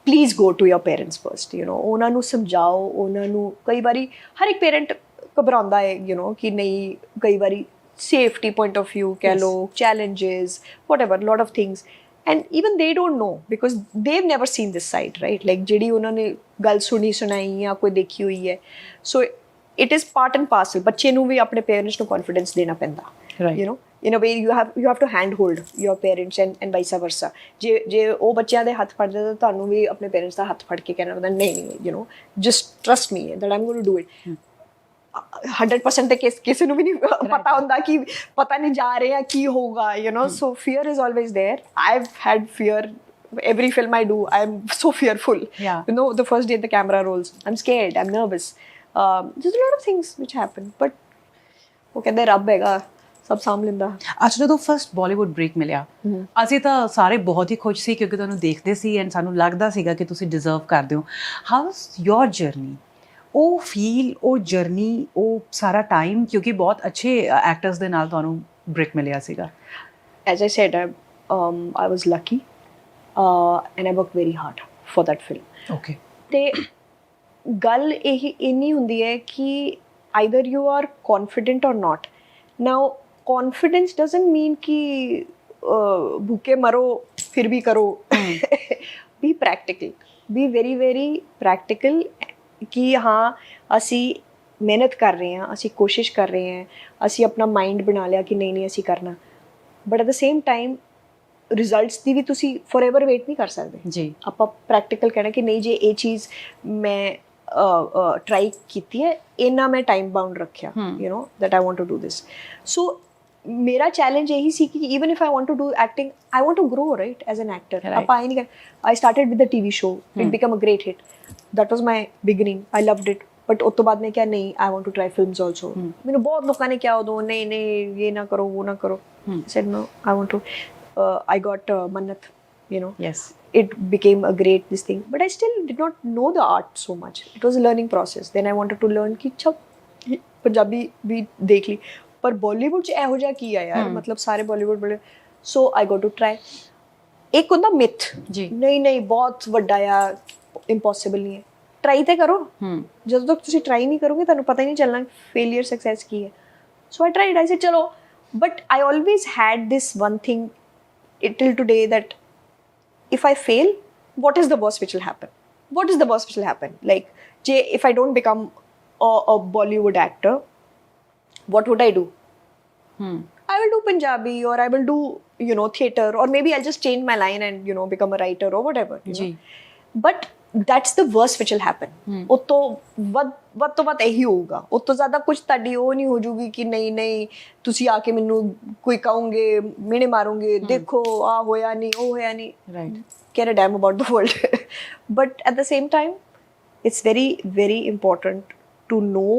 please go to your parents first, ਉਹਨਾਂ ਨੂੰ ਸਮਝਾਓ, ਉਹਨਾਂ ਨੂੰ ਕਈ ਵਾਰੀ ਹਰ ਇੱਕ ਪੇਰੈਂਟ ਘਬਰਾਉਂਦਾ ਹੈ ਕਿ ਨਹੀਂ, ਕਈ ਵਾਰੀ ਸੇਫਟੀ ਪੁਆਇੰਟ ਆਫ ਵਿਊ ਕਹਿ ਲਓ, challenges whatever, lot of things, and even they don't know because they have never seen this side, right, like ਜਿਹੜੀ ਉਹਨਾਂ ਨੇ ਗੱਲ ਸੁਣਾਈ ਜਾਂ ਕੋਈ ਦੇਖੀ ਹੋਈ ਹੈ, so it is part and parcel, ਬੱਚੇ ਨੂੰ ਵੀ ਆਪਣੇ ਪੇਰੈਂਟਸ ਨੂੰ ਕੌਨਫੀਡੈਂਸ ਦੇਣਾ ਪੈਂਦਾ, in a way you have to handhold your parents and vice versa. ਜੇ ਉਹ ਬੱਚਿਆਂ ਦੇ ਹੱਥ ਫੜਦੇ ਤਾਂ ਤੁਹਾਨੂੰ ਵੀ ਆਪਣੇ ਪੇਰੈਂਟਸ ਦਾ ਹੱਥ ਫੜ ਕੇ ਕਹਿਣਾ ਪੈਂਦਾ, ਨਹੀਂ, just trust me that I'm going to do it. 100% ਤੇ ਕਿਸੇ ਨੂੰ ਵੀ ਨਹੀਂ ਪਤਾ ਹੁੰਦਾ ਕਿ ਪਤਾ ਨਹੀਂ ਜਾ ਰਿਹਾ ਕੀ ਹੋਊਗਾ, so fear is always there. I've had fear. Every film I do, I'm so fearful. The first day the camera rolls, I'm scared, I'm nervous. There's a lot of things which happen, but ਉਹ ਕਹਿੰਦੇ ਰੱਬ ਹੈਗਾ, ਸਭ ਸਾਂਭ ਲੈਂਦਾ। ਅੱਛਾ, ਜਦੋਂ ਫਸਟ ਬਾਲੀਵੁੱਡ ਬ੍ਰੇਕ ਮਿਲਿਆ, ਅਸੀਂ ਤਾਂ ਸਾਰੇ ਬਹੁਤ ਹੀ ਖੁਸ਼ ਸੀ ਕਿਉਂਕਿ ਤੁਹਾਨੂੰ ਦੇਖਦੇ ਸੀ ਐਂਡ ਸਾਨੂੰ ਲੱਗਦਾ ਸੀਗਾ ਕਿ ਤੁਸੀਂ ਡਿਜ਼ਰਵ ਕਰਦੇ ਹੋ। How was your journey? ਉਹ ਫੀਲ, ਉਹ ਜਰਨੀ, ਉਹ ਸਾਰਾ ਟਾਈਮ, ਕਿਉਂਕਿ ਬਹੁਤ ਅੱਛੇ ਐਕਟਰਸ ਦੇ ਨਾਲ ਤੁਹਾਨੂੰ ਬ੍ਰੇਕ ਮਿਲਿਆ ਸੀਗਾ। As I said, I was lucky and I worked very hard for that film. Okay. ਤੇ ਗੱਲ ਇਹ ਇੰਨੀ ਹੁੰਦੀ ਹੈ ਕਿ either you are confident or not. Now, confidence doesn't mean कि भूखे मरो फिर भी करो. Be practical. Be very very practical कि हाँ ਅਸੀਂ ਮਿਹਨਤ ਕਰ ਰਹੇ ਹਾਂ, ਅਸੀਂ ਕੋਸ਼ਿਸ਼ ਕਰ ਰਹੇ ਹਾਂ, ਅਸੀਂ ਆਪਣਾ ਮਾਈਂਡ ਬਣਾ ਲਿਆ ਕਿ ਨਹੀਂ ਅਸੀਂ ਕਰਨਾ, but at the same time results ਦੀ ਵੀ ਤੁਸੀਂ ਫੋਰਐਵਰ ਵੇਟ ਨਹੀਂ ਕਰ ਸਕਦੇ ਜੀ। ਆਪਾਂ ਪ੍ਰੈਕਟੀਕਲ ਕਹਿਣਾ ਕਿ ਨਹੀਂ ਜੇ ਇਹ ਚੀਜ਼ ਮੈਂ ਟਰਾਈ ਕੀਤੀ ਹੈ, ਇੰਨਾ ਮੈਂ ਟਾਈਮ ਬਾਉਂਡ ਰੱਖਿਆ, that I want to do this. So ਮੇਰਾ ਚੈਲੰਜ ਇਹੀ ਸੀ ਕਿ even if I want to do acting, I want to grow, right, as an actor. ਆਪਾਂ ਇਹ ਨਹੀਂ ਕਰ, I started with the TV show, it became a great hit. That was my beginning. I loved it. But ਉਸ ਤੋਂ ਬਾਅਦ ਮੈਂ ਕਿਹਾ ਨਹੀਂ, I want to try films also. ਮੈਨੂੰ ਬਹੁਤ ਲੋਕਾਂ ਨੇ ਕਿਹਾ ਉਦੋਂ, ਨਹੀਂ ਇਹ ਨਾ ਕਰੋ, ਉਹ ਨਾ ਕਰੋ. I said no, I want to. I got Mannat, Yes. It became a great this thing, but I still did not know the art so much. It was a learning process. Then I wanted to learn कि अच्छा पंजाबी भी देख ली, पर बॉलीवुड च ਇਹੋ ਜਿਹਾ ਕੀ ਆ ਯਾਰ, ਮਤਲਬ ਸਾਰੇ ਬਾਲੀਵੁੱਡ ਬੜੇ, so I got to try. ਇੱਕ ਹੁੰਦਾ ਮਿਥ ਜੀ, ਨਹੀਂ ਬਹੁਤ ਵੱਡਾ ਆ, ਇੰਪੋਸੀਬਲ ਨਹੀਂ ਹੈ, ਟਰਾਈ ਤੇ ਕਰੋ। ਜਦੋਂ ਤੱਕ ਤੁਸੀਂ ਟਰਾਈ ਨਹੀਂ ਕਰੋਗੇ ਤੁਹਾਨੂੰ ਪਤਾ ਹੀ ਨਹੀਂ ਚੱਲਣਾ ਫੇਲਿਅਰ ਸਕਸੈਸ ਕੀ ਹੈ। so I tried, I said ਚਲੋ, but I always had this one thing till today that if I fail, what is the worst which will happen? What is the worst which will happen? Like, if I don't become a Bollywood actor, what would I do? I will do Punjabi, or I will do, theatre, or maybe I'll just change my line and, become a writer or whatever. But that's the worst which will happen. ਉਤੋਂ ਵੱਧ ਤੋਂ ਵੱਧ ਇਹੀ ਹੋਊਗਾ, ਉਤੋਂ ਜ਼ਿਆਦਾ ਕੁਝ ਤੁਹਾਡੀ ਉਹ ਨਹੀਂ ਹੋ ਜੂਗੀ ਕਿ ਨਹੀਂ ਤੁਸੀਂ ਆ ਕੇ ਮੈਨੂੰ ਕੋਈ ਕਹੋਗੇ, ਮਿਹਣੇ ਮਾਰੋਗੇ, ਦੇਖੋ ਆ ਹੋਇਆ ਨਹੀਂ, ਉਹ ਹੋਇਆ ਨਹੀਂ, right, care a damn about the world. But at the same time, it's very very important to know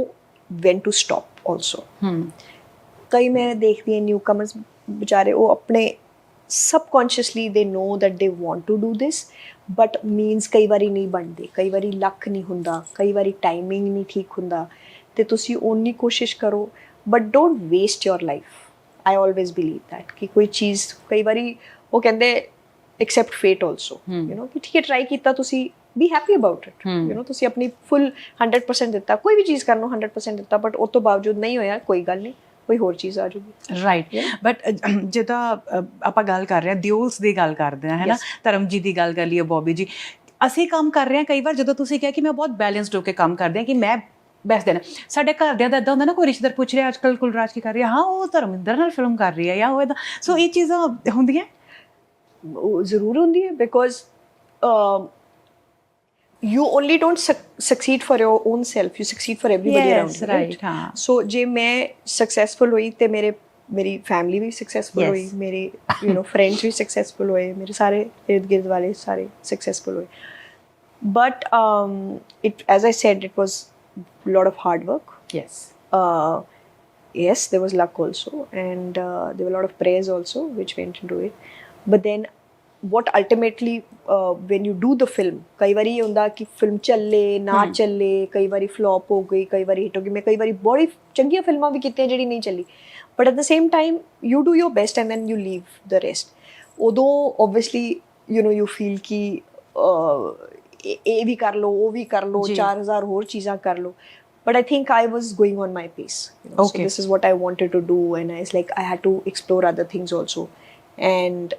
when to stop also. ਕਈ ਮੈਂ ਦੇਖਦੀ ਹਾਂ ਨਿਊਕਮਰਸ ਵਿਚਾਰੇ, ਉਹ ਆਪਣੇ subconsciously they know that they want to do this, but means ਕਈ ਵਾਰੀ ਨਹੀਂ ਬਣਦੇ, ਕਈ ਵਾਰੀ ਲੱਕ ਨਹੀਂ ਹੁੰਦਾ, ਕਈ ਵਾਰੀ ਟਾਈਮਿੰਗ ਨਹੀਂ ਠੀਕ ਹੁੰਦਾ, ਤੇ ਤੁਸੀਂ ਓਨੀ ਕੋਸ਼ਿਸ਼ ਕਰੋ, but don't waste your life. I always believe that ਕਿ ਕੋਈ ਚੀਜ਼ ਕਈ ਵਾਰੀ ਉਹ ਕਹਿੰਦੇ accept fate also, ਕਿ ਠੀਕ ਹੈ ਟਰਾਈ ਕੀਤਾ, ਤੁਸੀਂ be happy about it, ਤੁਸੀਂ ਆਪਣੀ full 100% ਦਿੱਤਾ, ਕੋਈ ਵੀ ਚੀਜ਼ ਕਰਨ ਨੂੰ 100% ਦਿੱਤਾ, but ਉਸ ਤੋਂ ਬਾਵਜੂਦ ਨਹੀਂ ਹੋਇਆ, ਕੋਈ ਗੱਲ ਨਹੀਂ, ਕੋਈ ਹੋਰ ਚੀਜ਼ ਆ ਜੂਗੀ, ਰਾਈਟ। ਬਟ ਜਿੱਦਾਂ ਆਪਾਂ ਗੱਲ ਕਰ ਰਹੇ ਹਾਂ, ਦਿਓਲਸ ਦੀ ਗੱਲ ਕਰਦੇ ਹਾਂ, ਹੈ ਨਾ, ਧਰਮਜੀਤ ਦੀ ਗੱਲ ਕਰ ਲਈਏ, ਬੌਬੀ ਜੀ, ਅਸੀਂ ਕੰਮ ਕਰ ਰਹੇ ਹਾਂ, ਕਈ ਵਾਰ ਜਦੋਂ ਤੁਸੀਂ ਕਿਹਾ ਕਿ ਮੈਂ ਬਹੁਤ ਬੈਲੈਂਸਡ ਹੋ ਕੇ ਕੰਮ ਕਰਦੀ ਹਾਂ, ਕਿ ਮੈਂ ਬੈਸਟ ਦੇਣਾ, ਸਾਡੇ ਘਰਦਿਆਂ ਦਾ ਇੱਦਾਂ ਹੁੰਦਾ ਨਾ, ਕੋਈ ਰਿਸ਼ਤੇਦਾਰ ਪੁੱਛ ਰਿਹਾ ਅੱਜ ਕੱਲ੍ਹ ਕੁਲਰਾਜ ਕੀ ਕਰ ਰਹੀ ਹੈ, ਹਾਂ ਉਹ ਧਰਮਿੰਦਰ ਨਾਲ ਫਿਲਮ ਕਰ ਰਹੀ ਹੈ ਜਾਂ ਉਹ ਇੱਦਾਂ, ਸੋ ਇਹ ਚੀਜ਼ਾਂ ਹੁੰਦੀਆਂ, ਜ਼ਰੂਰ ਹੁੰਦੀ ਹੈ, because you only don't succeed for your own self, you succeed for everybody around you, right? So ਜੇ ਮੈਂ successful ਹੋਈ ਤੇ ਮੇਰੀ family ਵੀ successful ਹੋਈ, ਮੇਰੇ friends ਵੀ successful ਹੋਏ, ਮੇਰੇ ਸਾਰੇ ਇਰਦ ਗਿਰਦ ਵਾਲੇ ਸਾਰੇ successful ਹੋਏ, but it, as I said, it was a lot of hard work. Yes. uh, yes, there was luck also, and there were a lot of prayers also which went into it. But then what ultimately, when you do the film, ਕਈ ਵਾਰੀ ਇਹ ਹੁੰਦਾ ਕਿ ਫਿਲਮ ਚੱਲੇ ਨਾ ਚੱਲੇ, ਕਈ ਵਾਰੀ ਫਲॉप ਹੋ ਗਈ, ਕਈ ਵਾਰੀ ਹਿੱਟ ਹੋ ਗਈ। ਮੈਂ ਕਈ ਵਾਰੀ ਬੜੀ ਚੰਗੀਆਂ ਫਿਲਮਾਂ ਵੀ ਕੀਤੀਆਂ ਜਿਹੜੀ ਨਹੀਂ ਚੱਲੀ, but at the same time you do your best and then you leave the rest. ਉਦੋਂ ਓਬਵੀਅਸਲੀ ਯੂ ਫੀਲ ਕਿ ਇਹ ਵੀ ਕਰ ਲਓ, ਉਹ ਵੀ ਕਰ ਲਓ, 4000 ਹੋਰ ਚੀਜ਼ਾਂ ਕਰ ਲਓ। But I think I was going on my pace. Okay. So this is what I wanted to do, and I was like, I had to explore other things also, and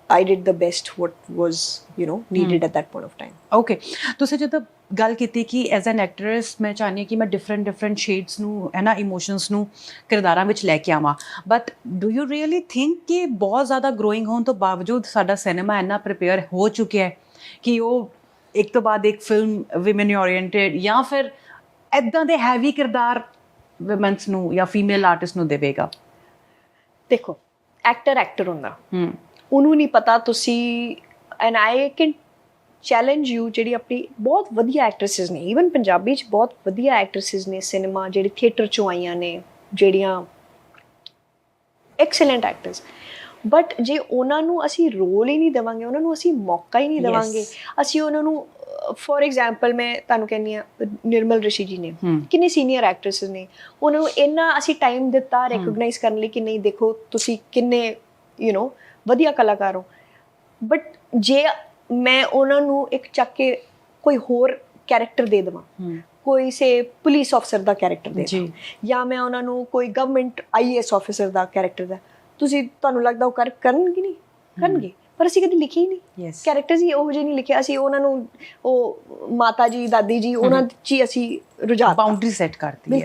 I did the best what was needed at that point of time. Okay. ਤੁਸੀਂ ਜਦੋਂ ਗੱਲ ਕੀਤੀ ਕਿ ਐਜ਼ ਐਨ ਐਕਟਰੈਸ ਮੈਂ ਚਾਹੁੰਦੀ ਹਾਂ ਕਿ ਮੈਂ ਡਿਫਰੈਂਟ ਸ਼ੇਡਸ ਨੂੰ ਹੈ ਨਾ ਇਮੋਸ਼ਨਸ ਨੂੰ ਕਿਰਦਾਰਾਂ ਵਿੱਚ ਲੈ ਕੇ ਆਵਾਂ, but do you really think ਕਿ ਬਹੁਤ ਜ਼ਿਆਦਾ ਗਰੋਇੰਗ ਹੋਣ ਤੋਂ ਬਾਵਜੂਦ ਸਾਡਾ ਸਿਨੇਮਾ ਇੰਨਾ ਪ੍ਰਿਪੇਅਰ ਹੋ ਚੁੱਕਿਆ ਹੈ ਕਿ ਉਹ ਇੱਕ ਤੋਂ ਬਾਅਦ ਇੱਕ ਫਿਲਮ ਵਿਮਨ ਓਰੀਐਂਟਡ ਜਾਂ ਫਿਰ ਇੱਦਾਂ ਦੇ ਹੈਵੀ ਕਿਰਦਾਰ ਵਿਮਨਸ ਨੂੰ ਜਾਂ ਫੀਮੇਲ ਆਰਟਿਸਟ ਨੂੰ ਦੇਵੇਗਾ? ਦੇਖੋ, ਐਕਟਰ ਹੁੰਦਾ, ਉਹਨੂੰ ਨਹੀਂ ਪਤਾ ਤੁਸੀਂ, and I can challenge you, ਜਿਹੜੀ ਆਪਣੀ ਬਹੁਤ ਵਧੀਆ ਐਕਟਰਸਿਸ ਨੇ, ਈਵਨ ਪੰਜਾਬੀ 'ਚ ਬਹੁਤ ਵਧੀਆ ਐਕਟਰਸਿਸ ਨੇ ਸਿਨੇਮਾ, ਜਿਹੜੀ ਥੀਏਟਰ 'ਚੋਂ ਆਈਆਂ ਨੇ, ਜਿਹੜੀਆਂ ਐਕਸਲੈਂਟ ਐਕਟਰਸ, ਬਟ ਜੇ ਉਹਨਾਂ ਨੂੰ ਅਸੀਂ ਰੋਲ ਹੀ ਨਹੀਂ ਦੇਵਾਂਗੇ, ਉਹਨਾਂ ਨੂੰ ਅਸੀਂ ਮੌਕਾ ਹੀ ਨਹੀਂ ਦੇਵਾਂਗੇ, ਅਸੀਂ ਉਹਨਾਂ ਨੂੰ, ਫੋਰ ਐਗਜ਼ਾਮਪਲ ਮੈਂ ਤੁਹਾਨੂੰ ਕਹਿੰਦੀ ਹਾਂ, ਨਿਰਮਲ ਰਿਸ਼ੀ ਜੀ ਨੇ, ਕਿੰਨੇ ਸੀਨੀਅਰ ਐਕਟਰਸਿਸ ਨੇ, ਉਹਨਾਂ ਨੂੰ ਇੰਨਾ ਅਸੀਂ ਟਾਈਮ ਦਿੱਤਾ ਰੈਕਗਨਾਈਜ਼ ਕਰਨ ਲਈ ਕਿ ਨਹੀਂ ਦੇਖੋ ਤੁਸੀਂ ਕਿੰਨੇ ਵਧੀਆ ਕਲਾਕਾਰ ਹੋ, ਬਟ ਜੇ ਮੈਂ ਉਹਨਾਂ ਨੂੰ ਇੱਕ ਚੱਕ ਕੇ ਕੋਈ ਹੋਰ ਕੈਰੈਕਟਰ ਦੇ ਦੇਵਾਂ, ਕੋਈ ਸੇ ਪੁਲਿਸ ਅਫਸਰ ਦਾ ਕੈਰੈਕਟਰ ਦੇ ਦੇਵਾਂ, ਜਾਂ ਮੈਂ ਉਹਨਾਂ ਨੂੰ ਕੋਈ ਗਵਰਨਮੈਂਟ IAS ਆਫਿਸਰ ਦਾ ਕੈਰੈਕਟਰ ਦਾ, ਤੁਹਾਨੂੰ ਲੱਗਦਾ ਉਹ ਕਰਨਗੇ? ਨਹੀਂ ਕਰਨਗੇ, ਪਰ ਅਸੀਂ ਕਦੇ ਲਿਖੇ ਹੀ ਨਹੀਂ ਕੈਰੈਕਟਰਸ ਹੀ ਉਹੋ ਜਿਹੇ ਨਹੀਂ ਲਿਖੇ। ਅਸੀਂ ਉਹਨਾਂ ਨੂੰ ਉਹ ਮਾਤਾ ਜੀ, ਦਾਦੀ ਜੀ, ਉਹਨਾਂ 'ਚ ਹੀ ਅਸੀਂ ਰੁਝਾਨ, ਬਾਉਂਡਰੀ ਸੈੱਟ ਕਰਤੀ।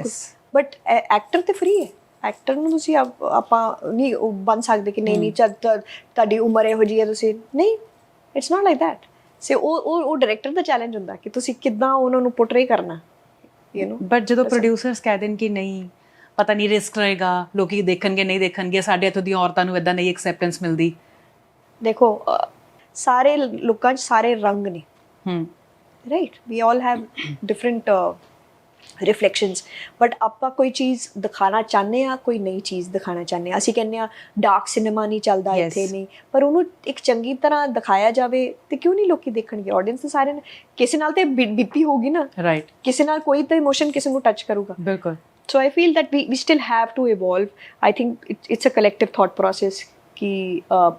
ਬਟ ਐਕਟਰ ਤੇ ਫਰੀ ਹੈ, ਐਕਟਰ ਨੂੰ ਤੁਸੀਂ ਆਪਾਂ ਨਹੀਂ ਬਣ ਸਕਦੇ ਕਿ ਨਹੀਂ ਤੁਹਾਡੀ ਉਮਰ ਇਹੋ ਜਿਹੀ ਹੈ, ਤੁਸੀਂ ਨਹੀਂ, ਇਟਸ ਨਾਟ ਲਾਈਕ ਦੈਟ। ਸੇ ਉਹ ਡਾਇਰੈਕਟਰ ਦਾ ਚੈਲੰਜ ਹੁੰਦਾ ਕਿ ਤੁਸੀਂ ਕਿੱਦਾਂ ਉਹਨਾਂ ਨੂੰ ਪੋਰਟਰੇ ਕਰਨਾ, ਬਟ ਜਦੋਂ ਪ੍ਰੋਡਿਊਸਰਸ ਕਹਿ ਦੇਣ ਕਿ ਨਹੀਂ ਪਤਾ ਨਹੀਂ ਰਿਸਕ ਰਹੇਗਾ, ਲੋਕੀ ਦੇਖਣਗੇ ਨਹੀਂ ਦੇਖਣਗੇ, ਸਾਡੇ ਇੱਥੋਂ ਦੀਆਂ ਔਰਤਾਂ ਨੂੰ ਇੱਦਾਂ ਨਹੀਂ ਐਕਸੈਪਟੈਂਸ ਮਿਲਦੀ। ਦੇਖੋ, ਸਾਰੇ ਲੋਕਾਂ 'ਚ ਸਾਰੇ ਰੰਗ ਨੇ, right, we all have different reflections, but ਆਪਾਂ ਕੋਈ ਚੀਜ਼ ਦਿਖਾਣਾ ਚਾਹੁੰਦੇ ਹਾਂ, ਕੋਈ ਨਈ ਚੀਜ਼ ਦਿਖਾਣਾ ਚਾਹੁੰਦੇ ਹਾਂ। ਅਸੀਂ ਕਹਿੰਦੇ ਹਾਂ ਡਾਰਕ ਸਿਨੇਮਾ ਨਹੀਂ ਚੱਲਦਾ ਇੱਥੇ, ਨਹੀਂ, ਪਰ ਉਹਨੂੰ ਇੱਕ ਚੰਗੀ ਤਰ੍ਹਾਂ ਦਿਖਾਇਆ ਜਾਵੇ ਤੇ ਕਿਉਂ ਨਹੀਂ ਲੋਕੀ ਦੇਖਣਗੇ? ਆਡੀਅנס ਤੇ ਸਾਰੇ ਕਿਸੇ ਨਾਲ ਤੇ ਬੀਤੀ ਹੋਊਗੀ ਨਾ, ਰਾਈਟ, ਕਿਸੇ ਨਾਲ ਕੋਈ ਤਾਂ ਇਮੋਸ਼ਨ ਕਿਸੇ ਨੂੰ ਟੱਚ ਕਰੂਗਾ। ਬਿਲਕੁਲ। So I feel that we still have to evolve. I think it's a collective thought process कि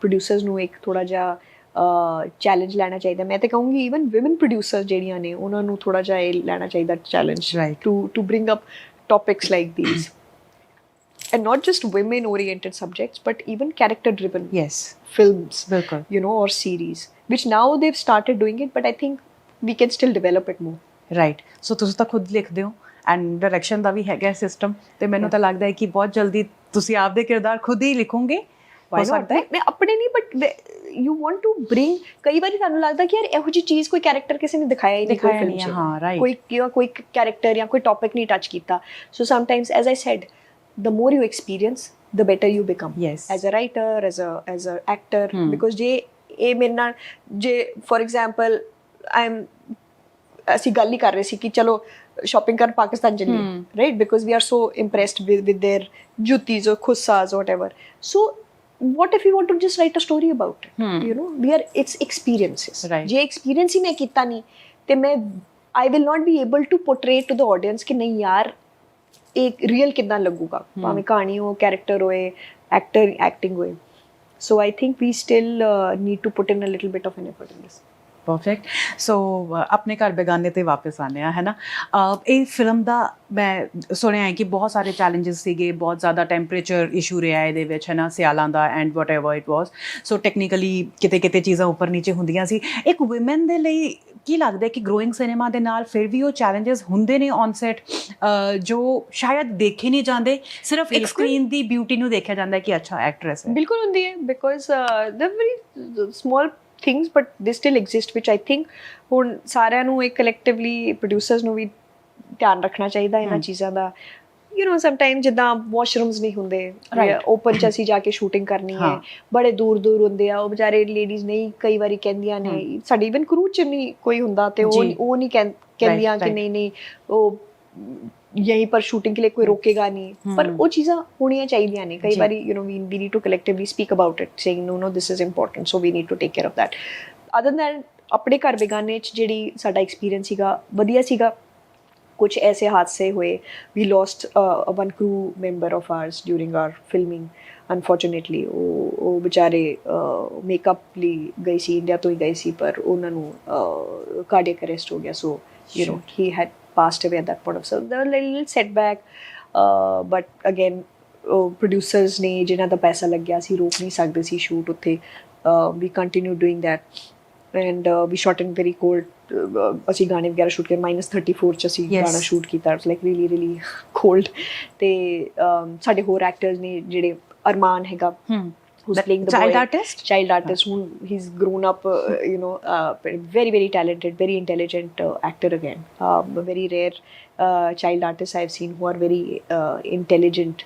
producers ਨੂੰ ਇੱਕ ਥੋੜਾ ਜਿਹਾ ਚੈਲੰਜ ਲੈਣਾ ਚਾਹੀਦਾ। ਮੈਂ ਤਾਂ ਕਹੂੰਗੀ ਈਵਨ women producers ਜਿਹੜੀਆਂ ਨੇ ਉਹਨਾਂ ਨੂੰ ਥੋੜਾ ਜਿਹਾ ਇਹ ਲੈਣਾ ਚਾਹੀਦਾ challenge, to bring up topics like these, and not just women oriented subjects but even character driven films, or series, which now they've started doing it, but I think we can still develop it more. Right. So ਤੁਸੀਂ ਤਾਂ ਖੁਦ ਲਿਖਦੇ ਹੋ ਐਂਡ ਡਾਇਰੈਕਸ਼ਨ ਦਾ ਵੀ ਹੈਗਾ ਸਿਸਟਮ, ਤੇ ਮੈਨੂੰ ਤਾਂ ਲੱਗਦਾ ਹੈ ਕਿ ਬਹੁਤ ਜਲਦੀ ਤੁਸੀਂ ਆਪਦੇ ਕਿਰਦਾਰ ਖੁਦ ਹੀ ਲਿਖੋਗੇ। ਹੋ ਸਕਦਾ ਹੈ ਮੈਂ ਆਪਣੇ ਨਹੀਂ, but you want to bring, ਕਈ ਵਾਰੀ ਤੁਹਾਨੂੰ ਲੱਗਦਾ ਕਿ ਯਾਰ ਇਹੋ ਜਿਹੀ ਚੀਜ਼ ਕੋਈ ਕੈਰੈਕਟਰ ਕਿਸੇ ਨੇ ਦਿਖਾਇਆ ਹੀ ਨਹੀਂ ਕੋਈ ਫਿਲਮ 'ਚ, ਹਾਂ ਰਾਈਟ, ਕੋਈ ਕੈਰੈਕਟਰ ਜਾਂ ਕੋਈ ਟੌਪਿਕ ਨਹੀਂ ਟੱਚ ਕੀਤਾ। So sometimes, as I said, the more you experience the better you become, as a writer, as a actor, because ਜੇ ਇਹ ਮੇਰੇ ਨਾਲ, ਜੇ ਫੋਰ ਐਗਜ਼ਾਮਪਲ ਅਸੀਂ ਗੱਲ ਹੀ ਕਰ ਰਹੇ ਸੀ ਕਿ ਚਲੋ shopping ਕਰਨ ਪਾਕਿਸਤਾਨ ਚੱਲੀਏ, right, because we are so impressed with their jutis or khussas or whatever. So what if you want to just write a story about it? It's experiences, right? ਜੇ experience ਹੀ ਮੈਂ ਕੀਤਾ ਨਹੀਂ ਤੇ ਮੈਂ I will not be able to portray to the audience ਕਿ ਨਹੀਂ ਯਾਰ ਇਹ ਰੀਅਲ ਕਿੱਦਾਂ ਲੱਗੂਗਾ, ਭਾਵੇਂ ਕਹਾਣੀ ਹੋ, ਕੈਰੈਕਟਰ ਹੋਏ, ਐਕਟਿੰਗ ਹੋਏ। So I think we still need to put in a little bit of an effort in this. Perfect. So ਆਪਣੇ ਘਰ ਬੇਗਾਨੇ 'ਤੇ ਵਾਪਸ ਆਉਂਦੇ ਹਾਂ, ਹੈ ਨਾ। ਇਹ ਫਿਲਮ ਦਾ ਮੈਂ ਸੁਣਿਆ ਹੈ ਕਿ ਬਹੁਤ ਸਾਰੇ ਚੈਲੰਜਸ ਸੀਗੇ, ਬਹੁਤ ਜ਼ਿਆਦਾ ਟੈਂਪਰੇਚਰ ਇਸ਼ੂ ਰਿਹਾ ਇਹਦੇ ਵਿੱਚ, ਹੈ ਨਾ, ਸਿਆਲਾਂ ਦਾ, and whatever it was. So technically ਕਿਤੇ ਚੀਜ਼ਾਂ ਉੱਪਰ ਨੀਚੇ ਹੁੰਦੀਆਂ ਸੀ। ਇੱਕ ਵੂਮਨ ਦੇ ਲਈ ਕੀ ਲੱਗਦਾ ਕਿ ਗਰੋਇੰਗ ਸਿਨੇਮਾ ਦੇ ਨਾਲ ਫਿਰ ਵੀ ਉਹ ਚੈਲੰਜਸ ਹੁੰਦੇ ਨੇ ਔਨ ਸੈਟ, ਜੋ ਸ਼ਾਇਦ ਦੇਖੇ ਨਹੀਂ ਜਾਂਦੇ, ਸਿਰਫ ਇੱਕ ਸਕਰੀਨ ਦੀ ਬਿਊਟੀ ਨੂੰ ਦੇਖਿਆ ਜਾਂਦਾ ਕਿ ਅੱਛਾ ਐਕਟਰੈਸ ਹੈ? ਬਿਲਕੁਲ ਹੁੰਦੀ ਹੈ, ਬਿਕੋਜ਼ ਦੇ very small things, but they still exist, which I think ਹੁਣ ਸਾਰਿਆਂ ਨੂੰ ਇੱਕ ਕਲੈਕਟਿਵਲੀ ਪ੍ਰੋਡਿਊਸਰਸ ਨੂੰ ਵੀ ਧਿਆਨ ਰੱਖਣਾ ਚਾਹੀਦਾ ਇਹਨਾਂ ਚੀਜ਼ਾਂ ਦਾ। ਯੂ نو ਸਮਟਾਈਮ ਜਿੱਦਾਂ ਵਾਸ਼ਰੂਮਸ ਨਹੀਂ ਹੁੰਦੇ ਓਪਨ ਚ ਅਸੀਂ ਜਾ ਕੇ ਸ਼ੂਟਿੰਗ ਕਰਨੀ ਹੈ, ਬੜੇ ਦੂਰ ਦੂਰ ਹੁੰਦੇ ਆ ਉਹ ਵਿਚਾਰੇ ਲੇਡੀਜ਼ ਨਹੀਂ ਕਈ ਵਾਰੀ ਕਹਿੰਦੀਆਂ ਨੇ, ਸਾਡੀ ਇਵਨ ਕਰੂ ਚ ਨਹੀਂ ਕੋਈ ਹੁੰਦਾ ਤੇ ਉਹ ਨਹੀਂ ਕਹਿੰਦੀਆਂ ਕਿ ਨਹੀਂ ਨਹੀਂ ਉਹ यहीं पर शूटिंग के लिए कोई रोकेगा नहीं, पर वो चीज़ा होनी चाहिए ने कई बारी you know we need to collectively speak about it saying no this is important so we need to take care of that. other than अपने घर बेगाने च जेह्ड़ी साडा एक्सपीरियंस सीगा वधिया सीगा, कुछ ऐसे हादसे हुए, we lost one crew member of ours during our filming unfortunately, ਉਹ ਵਿਚਾਰੇ ਮੇਕਅਪ ਲਈ ਗਏ ਸੀ, ਇੰਡੀਆ ਤੋਂ ਹੀ ਗਏ ਸੀ ਪਰ ਉਹਨਾਂ ਨੂੰ ਕਾਰਡੀਅਕ ਅਰੈਸਟ ਹੋ ਗਿਆ, so you know he had passed away at that point of so there was a little setback, but again producers ne जिन्हां दा पैसा लग गया सी रोक नहीं सकदे सी shoot उत्थे, we continued doing that and we shot in very cold, ਅਸੀਂ ਗਾਣੇ ਵਗੈਰਾ ਸ਼ੂਟ ਕਰ -34 ਚ ਅਸੀਂ ਗਾਣਾ ਸ਼ੂਟ ਕੀਤਾ, it's like really really cold ਤੇ ਸਾਡੇ ਹੋਰ ਐਕਟਰਸ ਨੇ ਜਿਹੜੇ ਅਰਮਾਨ ਹੈਗਾ who's playing the child artist who he's grown up you know very very talented, very intelligent actor again, very rare child artists I've seen who are very intelligent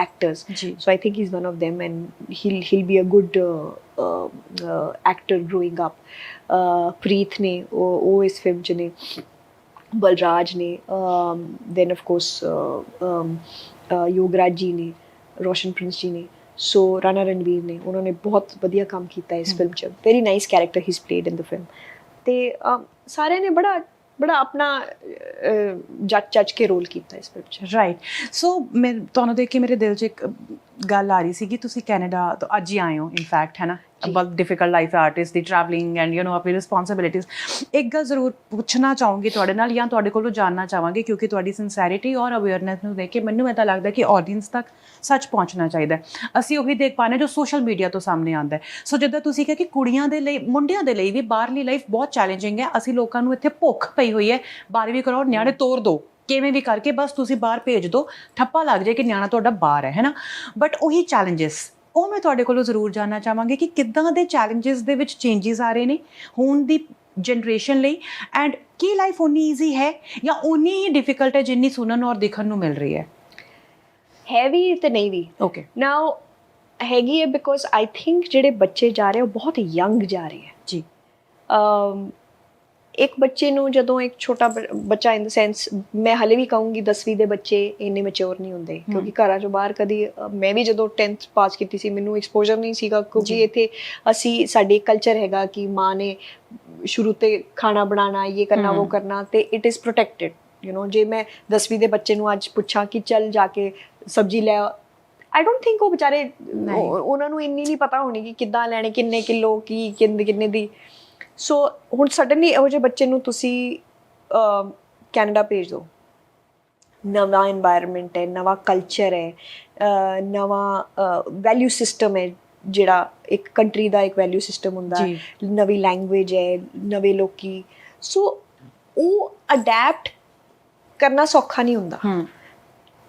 actors, so I think he's one of them and he'll be a good actor growing up. Preet ne ਉਹ ਇਸ ਫਿਲਮ ਚ ਨੇ, ਬਲਰਾਜ ਨੇ, then of course ਯੋਗਰਾਜ ਜੀ ਨੇ, ਰੋਸ਼ਨ ਪ੍ਰਿੰਸ ਜੀ ਨੇ, ਸੋ ਰਾਣਾ ਰਣਵੀਰ ਨੇ, ਉਹਨਾਂ ਨੇ ਬਹੁਤ ਵਧੀਆ ਕੰਮ ਕੀਤਾ ਇਸ ਫਿਲਮ 'ਚ, very nice character his played in the film, ਤੇ ਸਾਰਿਆਂ ਨੇ ਬੜਾ ਆਪਣਾ ਜੱਜ ਕੇ ਰੋਲ ਕੀਤਾ ਇਸ ਫਿਲਮ 'ਚ। ਰਾਈਟ, ਸੋ ਮੈਂ ਤੁਹਾਨੂੰ ਦੇਖ ਕੇ ਮੇਰੇ ਦਿਲ 'ਚ ਇੱਕ ਗੱਲ ਆ ਰਹੀ ਸੀਗੀ, ਤੁਸੀਂ ਕੈਨੇਡਾ ਤੋਂ ਅੱਜ ਹੀ ਆਏ ਹੋ ਇਨਫੈਕਟ, ਹੈ ਨਾ, ਬਹੁਤ ਡਿਫਿਕਲਟ ਲਾਈਫ ਹੈ artist the, travelling and you know ਆਪਣੀ ਰਿਸਪੌਂਸਿਬਿਲਿਟੀਜ਼। ਇੱਕ ਗੱਲ ਜ਼ਰੂਰ ਪੁੱਛਣਾ ਚਾਹੂੰਗੀ ਤੁਹਾਡੇ ਨਾਲ ਜਾਂ ਤੁਹਾਡੇ ਕੋਲੋਂ ਜਾਣਨਾ ਚਾਹਾਂਗੀ, ਕਿਉਂਕਿ ਤੁਹਾਡੀ ਸਿੰਸੈਰਿਟੀ ਔਰ ਅਵੇਅਰਨੈਸ ਨੂੰ ਦੇਖ ਕੇ ਮੈਨੂੰ ਇੱਦਾਂ ਲੱਗਦਾ ਕਿ ਆਡੀਅנס ਤੱਕ ਸੱਚ ਪਹੁੰਚਣਾ ਚਾਹੀਦਾ। ਅਸੀਂ ਉਹੀ ਦੇਖ ਪਾਉਂਦੇ ਜੋ ਸੋਸ਼ਲ ਮੀਡੀਆ ਤੋਂ ਸਾਹਮਣੇ ਆਉਂਦਾ। ਸੋ ਜਿੱਦਾਂ ਤੁਸੀਂ ਕਿਹਾ ਕਿ ਕੁੜੀਆਂ ਦੇ ਲਈ, ਮੁੰਡਿਆਂ ਦੇ ਲਈ ਵੀ ਬਾਹਰਲੀ ਲਾਈਫ ਬਹੁਤ ਚੈਲੰਜਿੰਗ ਹੈ, ਅਸੀਂ ਲੋਕਾਂ ਨੂੰ ਇੱਥੇ ਭੁੱਖ ਪਈ ਹੋਈ ਹੈ 12ਵੀਂ ਕਰਾਓ ਨਿਆਣੇ ਤੋਰ ਦਿਓ ਕਿਵੇਂ ਵੀ ਕਰਕੇ, ਬਸ ਤੁਸੀਂ ਬਾਹਰ ਭੇਜ ਦਿਓ, ਠੱਪਾ ਲੱਗ ਜਾਏ ਕਿ ਨਿਆਣਾ ਤੁਹਾਡਾ ਬਾਹਰ ਹੈ ਨਾ, ਬਟ ਉਹੀ ਚੈਲੰਜਿਸ ਉਹ ਮੈਂ ਤੁਹਾਡੇ ਕੋਲੋਂ ਜ਼ਰੂਰ ਜਾਣਨਾ ਚਾਹਾਂਗੀ ਕਿ ਕਿੱਦਾਂ ਦੇ ਚੈਲੰਜਿਸ ਦੇ ਵਿੱਚ ਚੇਂਜਿਸ ਆ ਰਹੇ ਨੇ ਹੁਣ ਦੀ ਜਨਰੇਸ਼ਨ ਲਈ, ਐਂਡ ਕੀ ਲਾਈਫ ਉਨੀ ਈਜ਼ੀ ਹੈ ਜਾਂ ਉਨੀ ਹੀ ਡਿਫਿਕਲਟ ਹੈ ਜਿੰਨੀ ਸੁਣਨ ਔਰ ਦੇਖਣ ਨੂੰ ਮਿਲ ਰਹੀ ਹੈ ਵੀ ਤੇ ਨਹੀਂ ਵੀ। ਓਕੇ, ਨਾਓ ਹੈਗੀ ਹੈ ਬਿਕੋਜ਼ ਆਈ ਥਿੰਕ ਜਿਹੜੇ ਬੱਚੇ ਜਾ ਰਹੇ ਉਹ ਬਹੁਤ ਯੰਗ ਜਾ ਰਹੇ ਹੈ ਜੀ। ਇੱਕ ਬੱਚੇ ਨੂੰ ਜਦੋਂ ਇੱਕ ਛੋਟਾ ਬੱਚਾ ਇਨ ਦ ਸੈਂਸ ਮੈਂ ਹਲੇ ਵੀ ਕਹੂੰਗੀ 10ਵੀਂ ਦੇ ਬੱਚੇ ਇੰਨੇ ਮੈਚੁਰ ਨਹੀਂ ਹੁੰਦੇ, ਕਿਉਂਕਿ ਘਰਾਂ ਚੋਂ ਬਾਹਰ ਕਦੀ ਮੈਂ ਵੀ ਜਦੋਂ 10th ਪਾਸ ਕੀਤੀ ਸੀ ਮੈਨੂੰ ਐਕਸਪੋਜ਼ਰ ਨਹੀਂ ਸੀਗਾ, ਕਿਉਂਕਿ ਇੱਥੇ ਅਸੀਂ ਸਾਡੇ ਕਲਚਰ ਹੈਗਾ ਕਿ ਮਾਂ ਨੇ ਸ਼ੁਰੂ ਤੋਂ ਖਾਣਾ ਬਣਾਉਣਾ, ਇਹ ਕਰਨਾ ਉਹ ਕਰਨਾ, ਤੇ it is protected you know. ਜੇ ਮੈਂ 10ਵੀਂ ਦੇ ਬੱਚੇ ਨੂੰ ਅੱਜ ਪੁੱਛਾਂ ਕਿ ਚੱਲ ਜਾ ਕੇ ਸਬਜ਼ੀ ਲੈ, ਆਈ ਡੋਂਟ ਥਿੰਕ ਉਹ ਵਿਚਾਰੇ ਉਹਨਾਂ ਨੂੰ ਇੰਨੀ ਨਹੀਂ ਪਤਾ ਹੋਣੀ ਕਿ ਕਿੱਦਾਂ ਲੈਣੇ, ਕਿੰਨੇ ਕਿਲੋ, ਕੀ ਕਿੰਨੇ ਦੀ। ਸੋ ਹੁਣ ਸਡਨਲੀ ਇਹੋ ਜਿਹੇ ਬੱਚੇ ਨੂੰ ਤੁਸੀਂ ਕੈਨੇਡਾ ਭੇਜ ਦਿਓ, ਨਵਾਂ এনवायरमेंट ਹੈ, ਨਵਾਂ ਕਲਚਰ ਹੈ, ਨਵਾਂ ਵੈਲਿਊ ਸਿਸਟਮ ਹੈ, ਜਿਹੜਾ ਇੱਕ ਕੰਟਰੀ ਦਾ ਇੱਕ ਵੈਲਿਊ ਸਿਸਟਮ ਹੁੰਦਾ, ਨਵੀਂ ਲੈਂਗੁਏਜ ਹੈ, ਨਵੇਂ ਲੋਕੀ, ਸੋ ਉਹ ਅਡੈਪਟ ਕਰਨਾ ਸੌਖਾ ਨਹੀਂ ਹੁੰਦਾ।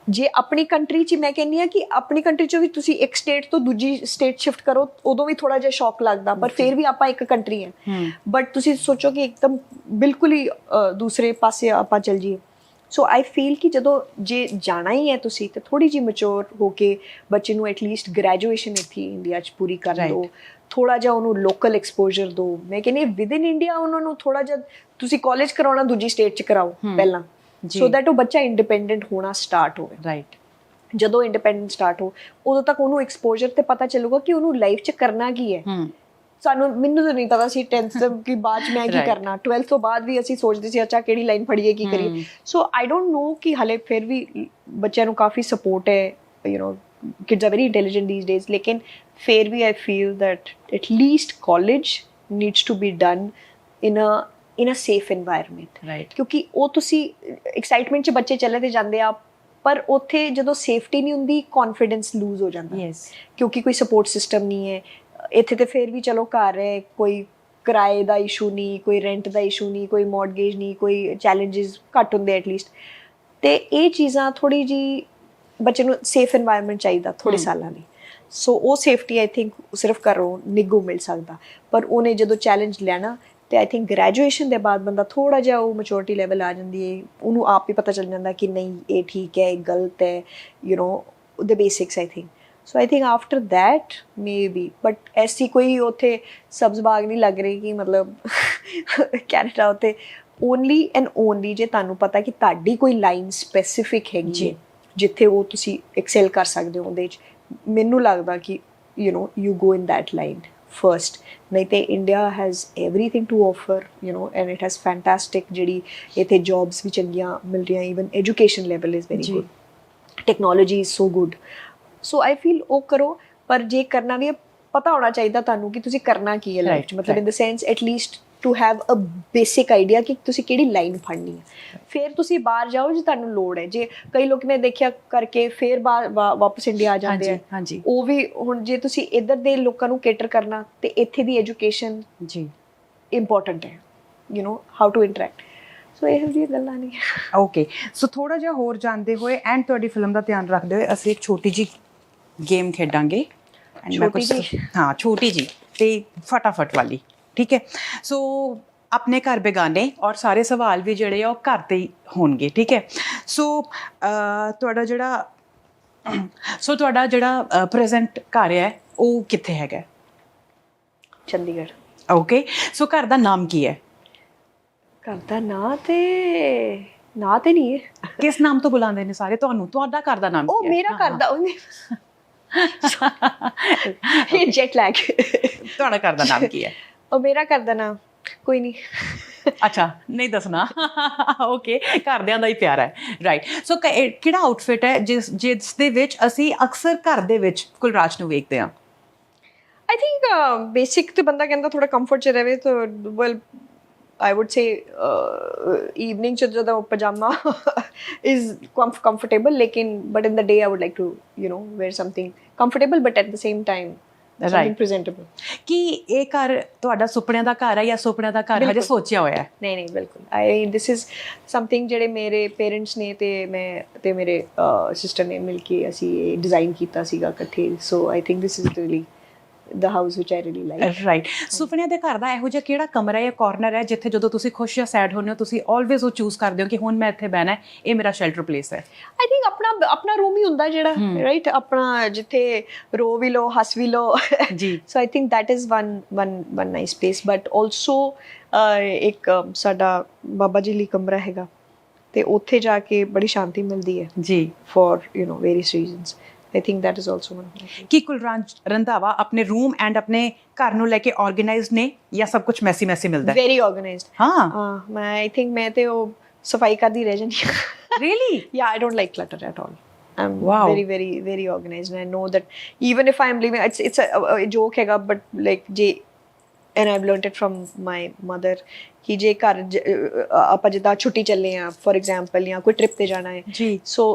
ਜੇ ਆਪਣੀ ਕੰਟਰੀ 'ਚ ਮੈਂ ਕਹਿੰਦੀ ਹਾਂ ਕਿ ਆਪਣੀ ਕੰਟਰੀ 'ਚੋਂ ਵੀ ਤੁਸੀਂ ਇੱਕ ਸਟੇਟ ਤੋਂ ਦੂਜੀ ਸਟੇਟ ਸ਼ਿਫਟ ਕਰੋ ਉਦੋਂ ਵੀ ਥੋੜਾ ਜਿਹਾ ਸ਼ੌਕ ਲੱਗਦਾ, ਪਰ ਫਿਰ ਵੀ ਆਪਾਂ ਇੱਕ ਕੰਟਰੀ ਹੈ, ਬਟ ਤੁਸੀਂ ਸੋਚੋ ਕਿ ਇੱਕਦਮ ਬਿਲਕੁਲ ਹੀ ਦੂਸਰੇ ਪਾਸੇ ਆਪਾਂ ਚੱਲ ਜਾਈਏ। ਸੋ ਆਈ ਫੀਲ ਕਿ ਜਦੋਂ ਜੇ ਜਾਣਾ ਹੀ ਹੈ ਤੁਸੀਂ ਤਾਂ ਥੋੜੀ ਜਿਹੀ ਮੈਚੁਰ ਹੋ ਕੇ ਬੱਚੇ ਨੂੰ ਐਟਲੀਸਟ ਗ੍ਰੈਜੂਏਸ਼ਨ ਇੱਥੇ ਇੰਡੀਆ 'ਚ ਪੂਰੀ ਕਰ ਦਿਓ, ਥੋੜਾ ਜਿਹਾ ਉਹਨੂੰ ਲੋਕਲ ਐਕਸਪੋਜ਼ਰ ਦਿਓ। ਮੈਂ ਕਹਿੰਦੀ ਵਿਦ ਇਨ ਇੰਡੀਆ ਉਹਨਾਂ ਨੂੰ ਥੋੜਾ ਜਿਹਾ ਤੁਸੀਂ ਕਾਲਜ ਕਰਾਉਣਾ ਦੂਜੀ ਸਟੇਟ 'ਚ ਕਰਾਓ ਪਹਿਲਾਂ, ਸੋ ਦੈਟ ਉਹ ਬੱਚਾ ਇੰਡੀਪੈਂਡੈਂਟ ਹੋਣਾ ਸਟਾਰਟ ਹੋਵੇ। ਰਾਈਟ, ਜਦੋਂ ਇੰਡੀਪੈਂਡੈਂਟ ਸਟਾਰਟ ਹੋ ਉਦੋਂ ਤੱਕ ਉਹਨੂੰ ਐਕਸਪੋਜ਼ਰ ਤੇ ਪਤਾ ਚੱਲੂਗਾ ਕਿ ਉਹਨੂੰ ਲਾਈਫ 'ਚ ਕਰਨਾ ਕੀ ਹੈ। ਮੈਨੂੰ ਤਾਂ ਨਹੀਂ ਪਤਾ ਸੀ 10th ਦੀ ਬਾਅਦ ਮੈਂ ਕੀ ਕਰਨਾ, 12th ਤੋਂ ਬਾਅਦ ਵੀ ਅਸੀਂ ਸੋਚਦੇ ਸੀ ਅੱਛਾ ਕਿਹੜੀ ਲਾਈਨ ਫੜੀਏ, ਕੀ ਕਰੀਏ। ਸੋ ਆਈ ਡੋਂਟ ਨੋ ਕਿ ਹਲੇ ਫਿਰ ਵੀ ਬੱਚਿਆਂ ਨੂੰ ਕਾਫੀ ਸਪੋਰਟ ਹੈ, you know kids are very intelligent these days, ਲੇਕਿਨ ਫਿਰ ਵੀ I feel that at least college needs to be done in a safe environment, right? ਕਿਉਂਕਿ ਉਹ ਤੁਸੀਂ ਐਕਸਾਈਟਮੈਂਟ 'ਚ ਬੱਚੇ ਚਲੇ ਤੇ ਜਾਂਦੇ ਆ, ਪਰ ਉੱਥੇ ਜਦੋਂ ਸੇਫਟੀ ਨਹੀਂ ਹੁੰਦੀ ਕੌਨਫੀਡੈਂਸ ਲੂਜ਼ ਹੋ ਜਾਂਦਾ, ਕਿਉਂਕਿ ਕੋਈ ਸਪੋਰਟ ਸਿਸਟਮ ਨਹੀਂ ਹੈ। ਇੱਥੇ ਤੇ ਫਿਰ ਵੀ ਚਲੋ ਘਰ ਹੈ, ਕੋਈ ਕਿਰਾਏ ਦਾ ਇਸ਼ੂ ਨਹੀਂ, ਕੋਈ ਰੈਂਟ ਦਾ ਇਸ਼ੂ ਨਹੀਂ, ਕੋਈ ਮੌਰਗੇਜ ਨਹੀਂ, ਕੋਈ ਚੈਲੰਜਸ ਘੱਟ ਹੁੰਦੇ ਐਟਲੀਸਟ, ਤੇ ਇਹ ਚੀਜ਼ਾਂ ਥੋੜੀ ਜਿਹੀ ਬੱਚੇ ਨੂੰ ਸੇਫ এনवायरमेंट ਚਾਹੀਦਾ ਥੋੜੇ ਸਾਲਾਂ ਲਈ। ਸੋ ਉਹ ਸੇਫਟੀ ਆਈ ਥਿੰਕ ਸਿਰਫ ਘਰੋਂ ਨਿੱਘੋਂ ਮਿਲ ਸਕਦਾ, ਪਰ ਉਹਨੇ ਜਦੋਂ ਚੈਲੰਜ ਲੈਣਾ ਤੇ ਆਈ ਥਿੰਕ ਗ੍ਰੈਜੂਏਸ਼ਨ ਦੇ ਬਾਅਦ ਬੰਦਾ ਥੋੜਾ ਜਿਹਾ ਉਹ ਮੈਚੁਰਿਟੀ ਲੈਵਲ ਆ ਜਾਂਦੀ ਹੈ, ਉਹਨੂੰ ਆਪ ਹੀ ਪਤਾ ਚੱਲ ਜਾਂਦਾ ਕਿ ਨਹੀਂ ਇਹ ਠੀਕ ਹੈ, ਇਹ ਗਲਤ ਹੈ, you know the basics I think. So I think after that maybe, but ਐਸੀ ਕੋਈ ਉੱਥੇ ਸਬਜ਼ ਬਾਗ ਨਹੀਂ ਲੱਗ ਰਹੀ ਕਿ ਮਤਲਬ ਕੈਨੇਡਾ ਉੱਤੇ ਓਨਲੀ ਐਂਡ ਓਨਲੀ ਜੇ ਤੁਹਾਨੂੰ ਪਤਾ ਕਿ ਤੁਹਾਡੀ ਕੋਈ ਲਾਈਨ ਸਪੈਸੀਫਿਕ ਹੈਗੀ ਹੈ ਜਿੱਥੇ ਉਹ ਤੁਸੀਂ ਐਕਸੈਲ ਕਰ ਸਕਦੇ ਹੋ ਉਹਦੇ 'ਚ, ਮੈਨੂੰ ਲੱਗਦਾ ਕਿ you know you go in that line first. ਨਹੀਂ ਤੇ India has everything to offer, you know, and it has fantastic ਜਿਹੜੀ ਇੱਥੇ ਜੌਬਸ ਵੀ ਚੰਗੀਆਂ ਮਿਲ ਰਹੀਆਂ, even education level is very good, technology is so good. So I feel ਉਹ ਕਰੋ, ਪਰ ਜੇ ਕਰਨਾ ਵੀ ਹੈ ਪਤਾ ਹੋਣਾ ਚਾਹੀਦਾ ਤੁਹਾਨੂੰ ਕਿ ਤੁਸੀਂ ਕਰਨਾ ਕੀ ਹੈ ਲਾਈਫ 'ਚ, ਮਤਲਬ in the sense at least to have a basic idea ਕਿ ਤੁਸੀਂ ਕਿਹੜੀ ਲਾਈਨ ਫੜਨੀ ਹੈ, ਫਿਰ ਤੁਸੀਂ ਬਾਹਰ ਜਾਓ ਜੇ ਤੁਹਾਨੂੰ ਲੋੜ ਹੈ। ਜੇ ਕਈ ਲੋਕ ਮੈਂ ਦੇਖਿਆ ਕਰਕੇ ਫਿਰ ਵਾਪਸ ਇੰਡੀਆ ਆ ਜਾਂਦੇ ਆ, ਹਾਂਜੀ ਉਹ ਵੀ ਹੁਣ ਜੇ ਤੁਸੀਂ ਇੱਧਰ ਦੇ ਲੋਕਾਂ ਨੂੰ ਕੇਟਰ ਕਰਨਾ ਤੇ ਇੱਥੇ ਦੀ ਐਜੂਕੇਸ਼ਨ ਜੀ ਇੰਪੋਰਟੈਂਟ ਹੈ, you know how to interact. So ਇਹੋ ਜਿਹੀਆਂ ਗੱਲਾਂ ਨਹੀਂ। ਓਕੇ, ਸੋ ਥੋੜਾ ਜਿਹਾ ਹੋਰ ਜਾਣਦੇ ਹੋਏ ਐਂਡ ਤੁਹਾਡੀ ਫਿਲਮ ਦਾ ਧਿਆਨ ਰੱਖਦੇ ਹੋਏ ਅਸੀਂ ਇੱਕ ਛੋਟੀ ਜੀ ਗੇਮ ਖੇਡਾਂਗੇ। ਹਾਂ ਛੋਟੀ ਜੀ ਤੇ ਫਟਾਫਟ ਵਾਲੀ, ਠੀਕ ਹੈ। ਸੋ ਆਪਣੇ ਘਰ ਬੇਗਾਨੇ ਔਰ ਸਾਰੇ ਸਵਾਲ ਵੀ ਜਿਹੜੇ ਆ ਉਹ ਘਰ ਤੇ ਹੀ ਹੋਣਗੇ, ਠੀਕ ਹੈ। ਸੋ ਤੁਹਾਡਾ ਜਿਹੜਾ ਪ੍ਰੈਜ਼ੈਂਟ ਘਰ ਹੈ ਉਹ ਕਿੱਥੇ ਹੈਗਾ? ਚੰਡੀਗੜ੍ਹ। ਓਕੇ, ਸੋ ਘਰ ਦਾ ਨਾਮ ਕੀ ਹੈ? ਘਰ ਦਾ ਨਾਂ ਤੇ ਨਹੀਂ ਹੈ। ਕਿਸ ਨਾਮ ਤੋਂ ਬੁਲਾਉਂਦੇ ਨੇ ਸਾਰੇ ਤੁਹਾਨੂੰ? ਤੁਹਾਡਾ ਘਰ ਦਾ ਨਾਮ ਕੀ ਹੈ? ਉਹ ਮੇਰਾ ਘਰ ਦਾ ਇਹ ਜੈਟ ਲੈਗ। ਤੁਹਾਡਾ ਘਰ ਦਾ ਨਾਮ ਕੀ ਹੈ? ਉਹ ਮੇਰਾ ਘਰ ਦਾ ਨਾਮ ਕੋਈ ਨਹੀਂ। ਅੱਛਾ, ਨਹੀਂ ਦੱਸਣਾ। ਓਕੇ, ਘਰਦਿਆਂ ਦਾ ਹੀ ਪਿਆਰ ਹੈ, ਰਾਈਟ। ਸੋ ਕਿਹੜਾ ਆਊਟਫਿਟ ਹੈ ਜਿਸ ਦੇ ਵਿੱਚ ਅਸੀਂ ਅਕਸਰ ਘਰ ਦੇ ਵਿੱਚ ਕੁਲਰਾਜ ਨੂੰ ਵੇਖਦੇ ਹਾਂ? ਆਈ ਥਿੰਕ ਬੇਸਿਕ ਤੇ ਬੰਦਾ ਕਹਿੰਦਾ ਥੋੜਾ ਕੰਫਰਟ 'ਚ ਰਹੇ ਤਾਂ well I would say evening ch jada pajama is comfortable, lekin but in the day I would like to, you know, wear something comfortable but at the same time something presentable. ਕਿ ਇਹ ਘਰ ਤੁਹਾਡਾ ਸੁਪਨਿਆਂ ਦਾ ਘਰ ਹੈ ਜਾਂ ਸੁਪਨਿਆਂ ਦਾ ਘਰ ਹਜੇ ਸੋਚਿਆ ਹੋਇਆ ਹੈ? ਨਹੀਂ ਬਿਲਕੁਲ this is something ਜਿਹੜੇ ਮੇਰੇ ਪੇਰੈਂਟਸ ਨੇ ਤੇ ਮੈਂ ਤੇ ਮੇਰੇ ਸਿਸਟਰ ਨੇ ਮਿਲ ਕੇ ਅਸੀਂ ਇਹ ਡਿਜ਼ਾਈਨ ਕੀਤਾ ਸੀਗਾ ਇਕੱਠੇ। ਸੋ I think this is really the house which I really like. Right. ਸੁਪਨਿਆਂ ਦੇ ਘਰ ਦਾ ਇਹੋ ਜਿਹਾ ਕਿਹੜਾ ਕਮਰਾ ਜਾਂ ਕਾਰਨਰ ਹੈ ਜਿੱਥੇ ਜਦੋਂ ਤੁਸੀਂ ਖੁਸ਼ ਜਾਂ ਸੈਡ ਹੁੰਦੇ ਹੋ ਤੁਸੀਂ ਆਲਵੇਜ਼ ਉਹ ਚੂਜ਼ ਕਰਦੇ ਹੋ ਕਿ ਹੁਣ ਮੈਂ ਇੱਥੇ ਬਹਿਣਾ ਹੈ, ਇਹ ਮੇਰਾ ਸ਼ੈਲਟਰ ਪਲੇਸ ਹੈ? I think ਆਪਣਾ ਰੂਮ ਹੀ ਹੁੰਦਾ ਜਿਹੜਾ, ਰਾਈਟ, ਆਪਣਾ ਜਿੱਥੇ ਰੋ ਵੀ ਲੋ ਹੱਸ ਵੀ ਲੋ ਜੀ। ਸੋ I think that is one nice place, but also ਇੱਕ ਸਾਡਾ ਬਾਬਾ ਜੀ ਲਈ ਕਮਰਾ ਹੈਗਾ ਤੇ ਉੱਥੇ ਜਾ ਕੇ ਬੜੀ ਸ਼ਾਂਤੀ ਮਿਲਦੀ ਹੈ ਜੀ, for you know various reasons. I think that is also one. ਕਿ ਕੁਲਰਾਜ ਰੰਧਾਵਾ ਆਪਣੇ ਰੂਮ ਐਂਡ ਆਪਣੇ ਘਰ ਨੂੰ ਲੈ ਕੇ ਆਰਗੇਨਾਈਜ਼ਡ ਨੇ ਜਾਂ ਸਭ ਕੁਝ ਮੈਸੀ ਮਿਲਦਾ ਹੈ? Very organized. ਹਾਂ ਮੈਂ I think ਮੈਂ ਤੇ ਉਹ ਸਫਾਈ ਕਰਦੀ ਰਹਿ ਜਾਂਦੀ ਹਾਂ। Really? Yeah, I don't like clutter at all. I'm very organized, and I know that even if I'm leaving, it's a joke हैगा, but like and I've learned it from my mother कि जे घर ਆਪਾਂ ਜਿੱਦਾਂ ਛੁੱਟੀ ਚੱਲੇ ਆ for example ਜਾਂ ਕੋਈ ਟ੍ਰਿਪ ਤੇ ਜਾਣਾ ਹੈ ਜੀ, so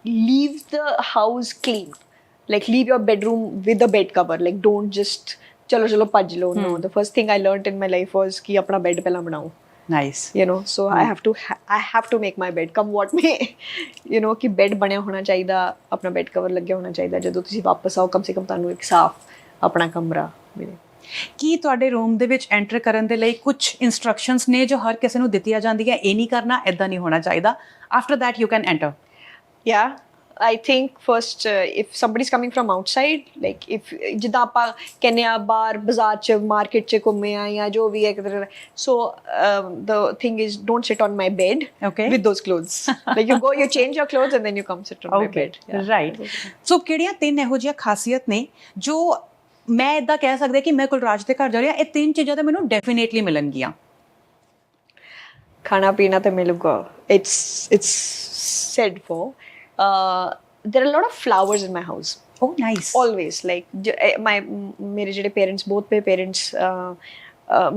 leave the house clean, like leave your bedroom with a bed cover, like don't just chalo bhaj lo. No, the first thing I learned in my life was ki apna bed pehla banao. Nice. You know, so I have to make my bed come what may, you know, ki bed banaya hona chahiye, apna bed cover lagya hona chahiye, jadon tusi wapas aao kam se kam tanu ek saaf apna kamra mile। ਕੀ ਤੁਹਾਡੇ ਰੂਮ ਦੇ ਵਿੱਚ ਐਂਟਰ ਕਰਨ ਦੇ ਲਈ ਕੁਝ ਇਨਸਟਰਕਸ਼ਨਸ ਨੇ ਜੋ ਹਰ ਕਿਸੇ ਨੂੰ ਦਿੱਤੀਆਂ ਜਾਂਦੀਆਂ, ਇਹ ਨਹੀਂ ਕਰਨਾ, ਇਦਾਂ ਨਹੀਂ ਹੋਣਾ ਚਾਹੀਦਾ, after that you can enter? Yeah, I think first if somebody's coming from outside, like if ਜਿੱਦਾਂ ਆਪਾਂ ਕਹਿੰਦੇ ਆ ਬਾਹਰ ਬਾਜ਼ਾਰ ਚ ਮਾਰਕੀਟ ਚ ਘੁੰਮੇ ਆ ਜਾਂ ਜੋ ਵੀ ਹੈ ਕਿਧਰ, so the thing is don't sit on my bed with those clothes. Like you go, you change your clothes and then you come sit on my bed. Right. So ਕਿਹੜੀਆਂ ਤਿੰਨ ਇਹੋ ਜਿਹੀਆਂ ਖਾਸੀਅਤ ਨੇ ਜੋ ਮੈਂ ਇਦਾਂ ਕਹਿ ਸਕਦਾ ਕਿ ਮੈਂ ਕੁਲਰਾਜ ਦੇ ਘਰ ਜਾ ਰਹੀ ਹਾਂ, ਇਹ ਤਿੰਨ ਚੀਜ਼ਾਂ ਤਾਂ ਮੈਨੂੰ ਡੈਫੀਨੇਟਲੀ ਮਿਲਣਗੀਆਂ? ਖਾਣਾ ਪੀਣਾ ਤਾਂ ਮਿਲੂਗਾ, it's said for. There are a lot of flowers in my house. Oh, nice. Always, like mere jehde parents, both my parents,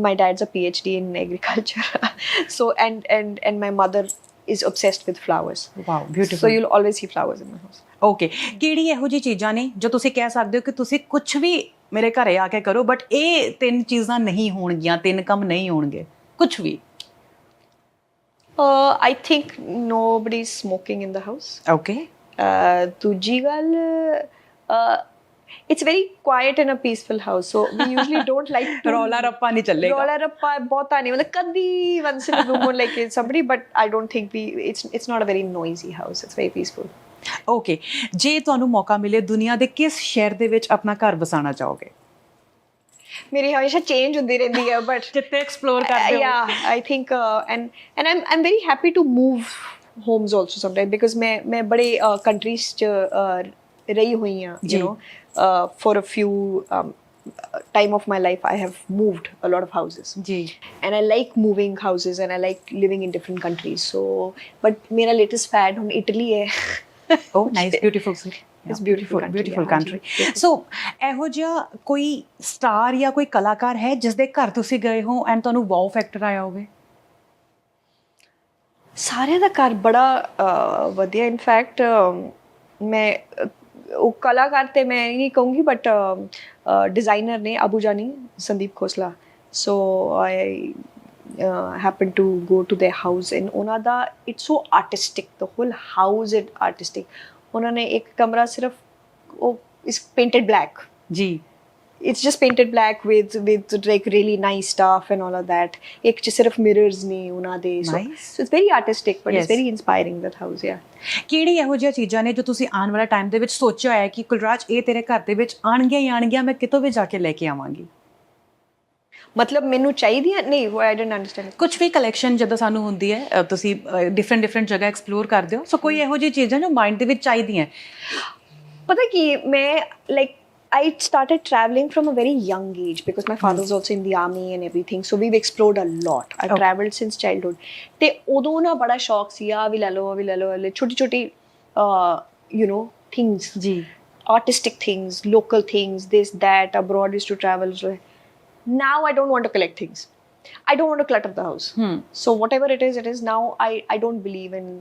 my dad's a PhD in agriculture. So and my mother is obsessed with flowers. Wow, beautiful. So you'll always see flowers in my house. Okay, ਕਿਹੜੀ ਇਹੋ ਜਿਹੀ ਚੀਜ਼ਾਂ ਨੇ ਜੋ ਤੁਸੀਂ ਕਹਿ ਸਕਦੇ ਹੋ ਕਿ ਤੁਸੀਂ ਕੁਝ ਵੀ ਮੇਰੇ ਘਰੇ ਆ ਕੇ ਕਰੋ ਬਟ ਇਹ ਤਿੰਨ ਚੀਜ਼ਾਂ ਨਹੀਂ ਹੋਣਗੀਆਂ, ਤਿੰਨ ਕੰਮ ਨਹੀਂ ਹੋਣਗੇ, ਕੁਝ ਵੀ? I think nobody's smoking in the house. Okay. ਦੂਜੀ ਗੱਲ it's very quiet and a peaceful house, so we usually don't like to ਰੌਲਾ ਰੱਪਾ ਨਹੀਂ ਚੱਲੇਗਾ roller up ਬਹੁਤਾ ਨਹੀਂ ਮਤਲਬ ਕਦੀ once in a blue moon like somebody, but I don't think it's not a very noisy house, it's very peaceful. Okay ਜੇ ਤੁਹਾਨੂੰ ਮੌਕਾ ਮਿਲੇ ਦੁਨੀਆ ਦੇ ਕਿਸ ਸ਼ਹਿਰ ਦੇ ਵਿੱਚ ਆਪਣਾ ਘਰ ਵਸਾਉਣਾ ਚਾਹੋਗੇ ਮੇਰੀ ਹਮੇਸ਼ਾ ਚੇਂਜ ਹੁੰਦੀ ਰਹਿੰਦੀ ਹੈ ਬਟ ਜਿੱਥੇ ਐਕਸਪਲੋਰ ਕਰਦੇ ਹੋ yeah, I think and I'm very happy to move homes also sometimes because मैं बड़े countries च रही हुई हैं, you know, for a few time of my life I have moved a lot of houses ji and I like moving houses and I like living in different countries, so but मेरा latest fad हम Italy है. oh nice beautiful city It's beautiful beautiful country. country so ਇਹੋ ਜਿਹਾ ਕੋਈ ਸਟਾਰ ਜਾਂ ਕੋਈ ਕਲਾਕਾਰ ਹੈ ਜਿਸ ਦੇ ਘਰ ਤੁਸੀਂ ਗਏ ਹੋ ਐਂਡ ਤੁਹਾਨੂੰ ਵਾਓ ਫੈਕਟਰ ਆਇਆ ਹੋਵੇ ਸਾਰਿਆਂ ਦਾ ਘਰ ਬੜਾ ਵਧੀਆ ਇਨਫੈਕਟ ਮੈਂ ਉਹ ਕਲਾਕਾਰ ਤੇ ਮੈਂ ਨਹੀਂ ਕਹੂੰਗੀ ਬਟ ਡਿਜ਼ਾਈਨਰ ਨੇ ਅਬੂ ਜਾਨੀ ਸੰਦੀਪ ਖੋਸਲਾ ਸੋ ਆਈ happened to go to their house and ਉਹਨਾਂ ਦਾ it's so artistic, the whole house is artistic. ਉਹਨਾਂ ਨੇ ਇੱਕ ਕਮਰਾ ਸਿਰਫ ਉਹ is painted black. ਜੀ It's just painted black with like really nice stuff and all of that. एक ਚ सिर्फ mirrors ने उन्हां दे, so it's very artistic but it's very inspiring, that house. ਕਿਹੜੀ ਇਹੋ ਜਿਹੀਆਂ ਚੀਜ਼ਾਂ ਨੇ ਜੋ ਤੁਸੀਂ ਆਉਣ ਵਾਲੇ ਟਾਈਮ ਦੇ ਵਿੱਚ ਸੋਚਿਆ ਹੈ ਕਿ ਕੁਲਰਾਜ ਇਹ ਤੇਰੇ ਘਰ ਦੇ ਵਿੱਚ ਆਣਗੀਆਂ ਹੀ ਆਣਗੀਆਂ ਮੈਂ ਕਿਤੋਂ ਵੀ ਜਾ ਕੇ ਲੈ ਕੇ ਆਵਾਂਗੀ ਮਤਲਬ ਮੈਨੂੰ ਚਾਹੀਦੀਆਂ ਨਹੀਂ I didn't understand ਕੁਝ ਵੀ ਕਲੈਕਸ਼ਨ ਜਦੋਂ ਸਾਨੂੰ ਹੁੰਦੀ ਹੈ ਤੁਸੀਂ ਡਿਫਰੈਂਟ ਜਗ੍ਹਾ ਐਕਸਪਲੋਰ ਕਰਦੇ ਹੋ ਸੋ ਕੋਈ ਇਹੋ ਜਿਹੀ ਚੀਜ਼ਾਂ ਜੋ ਮਾਈਂਡ ਦੇ ਵਿੱਚ ਚਾਹੀਦੀਆਂ ਪਤਾ ਕੀ ਮੈਂ like I started traveling from a very young age because my father's also in the army and everything, so we've explored a lot. I've traveled since childhood. ਤੇ ਉਦੋਂ ਨਾ ਬੜਾ ਸ਼ੌਕ ਸੀ ਆ ਵੀ ਲੈ ਲਓ ਛੋਟੀ ਛੋਟੀ you know things, ਜੀ artistic things, local things, this that, abroad used to travel. Now I don't want to collect things. I don't want to clutter the house. So whatever it is now I don't believe in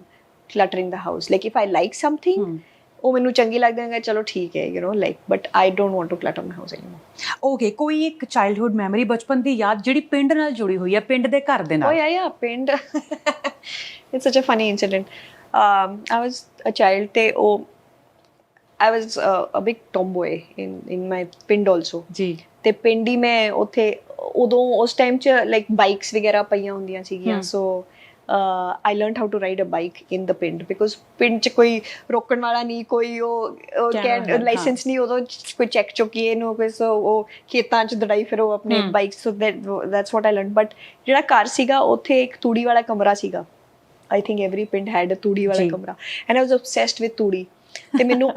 cluttering the house. Like if I like something ਉਹ ਮੈਨੂੰ ਚੰਗੀ ਲੱਗਦੀ ਹੈ ਚਲੋ ਠੀਕ ਹੈ you know like but I don't want to clutter my house anymore. Okay ਕੋਈ ਇੱਕ ਚਾਈਲਡਹੁੱਡ ਮੈਮਰੀ ਬਚਪਨ ਦੀ ਯਾਦ ਜਿਹੜੀ ਪਿੰਡ ਨਾਲ ਜੁੜੀ ਹੋਈ ਹੈ ਪਿੰਡ ਦੇ ਘਰ ਦੇ ਨਾਲ yeah ਪਿੰਡ it's such a funny incident. I was a child ਤੇ ਉਹ I was a big tomboy in my ਪਿੰਡ also ਜੀ ਤੇ ਪਿੰਡ ਹੀ ਮੈਂ ਉੱਥੇ ਉਦੋਂ ਉਸ ਟਾਈਮ 'ਚ ਲਾਈਕ ਬਾਈਕਸ ਵਗੈਰਾ ਪਈਆਂ ਹੁੰਦੀਆਂ ਸੀਗੀਆਂ ਸੋ I learned how to ride a bike in the ਪਿੰਡ because ਪਿੰਡ 'ਚ ਕੋਈ ਰੋਕਣ ਵਾਲਾ ਨਹੀਂ ਕੋਈ ਉਹ ਲਾਇਸੈਂਸ ਨਹੀਂ ਉਦੋਂ ਕੋਈ ਚੈੱਕ ਚੁੱਕੀਏ ਨੂੰ ਕੋਈ ਸੋ ਉਹ ਖੇਤਾਂ 'ਚ ਦੜਾਈ ਫਿਰ ਉਹ ਆਪਣੇ bike so that's what I learned. but ਜਿਹੜਾ ਘਰ ਸੀਗਾ ਉੱਥੇ ਇੱਕ ਤੂੜੀ ਵਾਲਾ ਕਮਰਾ ਸੀਗਾ. I think every ਪਿੰਡ had a ਤੂੜੀ ਵਾਲਾ ਕਮਰਾ and I was obsessed with ਤੂੜੀ ਤੇ ਮੈਨੂੰ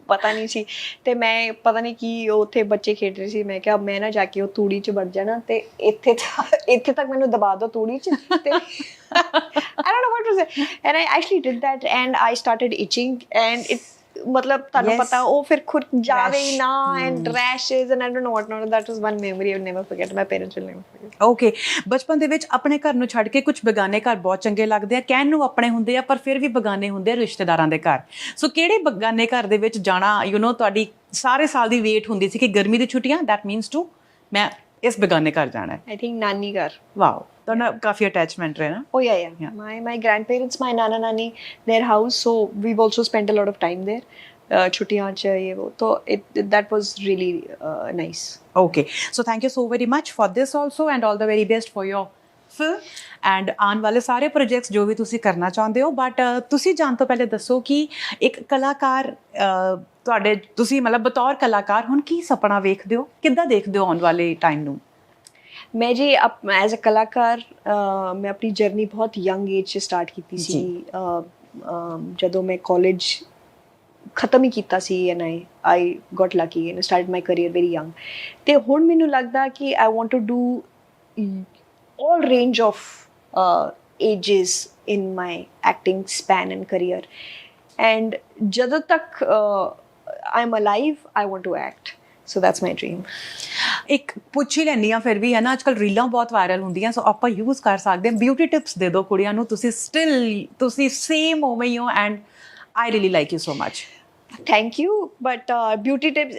ਪਤਾ ਨਹੀਂ ਸੀ ਤੇ ਮੈਂ ਪਤਾ ਨਹੀਂ ਕੀ ਉੱਥੇ ਬੱਚੇ ਖੇਡ ਰਹੇ ਸੀ ਮੈਂ ਕਿਹਾ ਮੈਂ ਨਾ ਜਾ ਕੇ ਉਹ ਤੂੜੀ 'ਚ ਵੜ ਜਾਣਾ ਤੇ ਇੱਥੇ ਤੱਕ ਮੈਨੂੰ ਦਬਾ ਦਿਓ ਤੂੜੀ 'ਚ ਤੇ I don't know what to say and I actually did that and I started itching and it ਮਤਲਬ ਤੁਹਾਨੂੰ ਪਤਾ ਉਹ ਫਿਰ ਖੁਦ ਜਾਵੇ ਹੀ ਨਾ and rashes and I don't know what not. That was one memory I will never forget. My parents will never forget. Okay ਬਚਪਨ ਦੇ ਵਿੱਚ ਆਪਣੇ ਘਰ ਨੂੰ ਛੱਡ ਕੇ ਕੁਝ ਬੇਗਾਨੇ ਘਰ ਬਹੁਤ ਚੰਗੇ ਲੱਗਦੇ ਆ ਕਹਿਣ ਨੂੰ ਆਪਣੇ ਹੁੰਦੇ ਆ ਪਰ ਫਿਰ ਵੀ ਬੇਗਾਨੇ ਹੁੰਦੇ ਆ ਰਿਸ਼ਤੇਦਾਰਾਂ ਦੇ ਘਰ ਸੋ ਕਿਹੜੇ ਬੇਗਾਨੇ ਘਰ ਦੇ ਵਿੱਚ ਜਾਣਾ ਯੂ نو ਤੁਹਾਡੀ ਸਾਰੇ ਸਾਲ ਦੀ ਵੇਟ ਹੁੰਦੀ ਸੀ ਕਿ ਗਰਮੀ ਦੀ ਛੁੱਟੀਆਂ that means to ਮੈਂ ਇਸ ਬੇਗਾਨੇ ਘਰ ਜਾਣਾ ਹੈ I think ਨਾਨੀ ਘਰ ਵਾਓ ਤੁਹਾਨੂੰ ਕਾਫੀ ਅਟੈਚਮੈਂਟ ਹੈ ਨਾ oh yeah. My grandparents my nana nani their house so we've also spent a lot of time there ਛੁੱਟੀਆਂ 'ਚ ਇਹ ਉਹ ਤਾਂ that was really nice. Okay, so thank you so very much for this also and all the very best for your film and ਆਉਣ ਵਾਲੇ ਸਾਰੇ ਪ੍ਰੋਜੈਕਟਸ ਜੋ ਵੀ ਤੁਸੀਂ ਕਰਨਾ ਚਾਹੁੰਦੇ ਹੋ ਬਟ ਤੁਸੀਂ ਜਾਣ ਤੋਂ ਪਹਿਲੇ ਦੱਸੋ ਕਿ ਇੱਕ ਕਲਾਕਾਰ ਤੁਹਾਡੇ ਤੁਸੀਂ ਮਤਲਬ ਬਤੌਰ ਕਲਾਕਾਰ ਹੁਣ ਕੀ ਸੁਪਨਾ ਵੇਖਦੇ ਹੋ ਕਿੱਦਾਂ ਦੇਖਦੇ ਹੋ ਆਉਣ ਵਾਲੇ ਟਾਈਮ ਨੂੰ ਮੈਂ ਜੀ ਐਜ਼ ਅ ਕਲਾਕਾਰ ਮੈਂ ਆਪਣੀ ਜਰਨੀ ਬਹੁਤ ਯੰਗ ਏਜ 'ਚ ਸਟਾਰਟ ਕੀਤੀ ਸੀ ਜਦੋਂ ਮੈਂ ਕਾਲਜ ਖਤਮ ਹੀ ਕੀਤਾ ਸੀ and I got lucky and started my career very young ਤੇ ਹੁਣ ਮੈਨੂੰ ਲੱਗਦਾ ਕਿ I want to do all range of ages in my acting span and career and ਜਦੋਂ ਤੱਕ I'm alive I want to act so that's my dream. ਇੱਕ ਪੁੱਛ ਹੀ ਲੈਂਦੀ ਆ ਫਿਰ ਵੀ ਹੈ ਨਾ ਅੱਜ ਕੱਲ੍ਹ ਰੀਲਾਂ ਬਹੁਤ ਵਾਇਰਲ ਹੁੰਦੀਆਂ ਸੋ ਆਪਾਂ ਯੂਜ਼ ਕਰ ਸਕਦੇ ਹਾਂ ਬਿਊਟੀ ਟਿਪਸ ਦੇ ਦਿਓ ਕੁੜੀਆਂ ਨੂੰ ਤੁਸੀਂ ਸੇਮ ਉਵੇਂ ਹੀ ਹੋ and I really like you so much. Thank you but beauty tips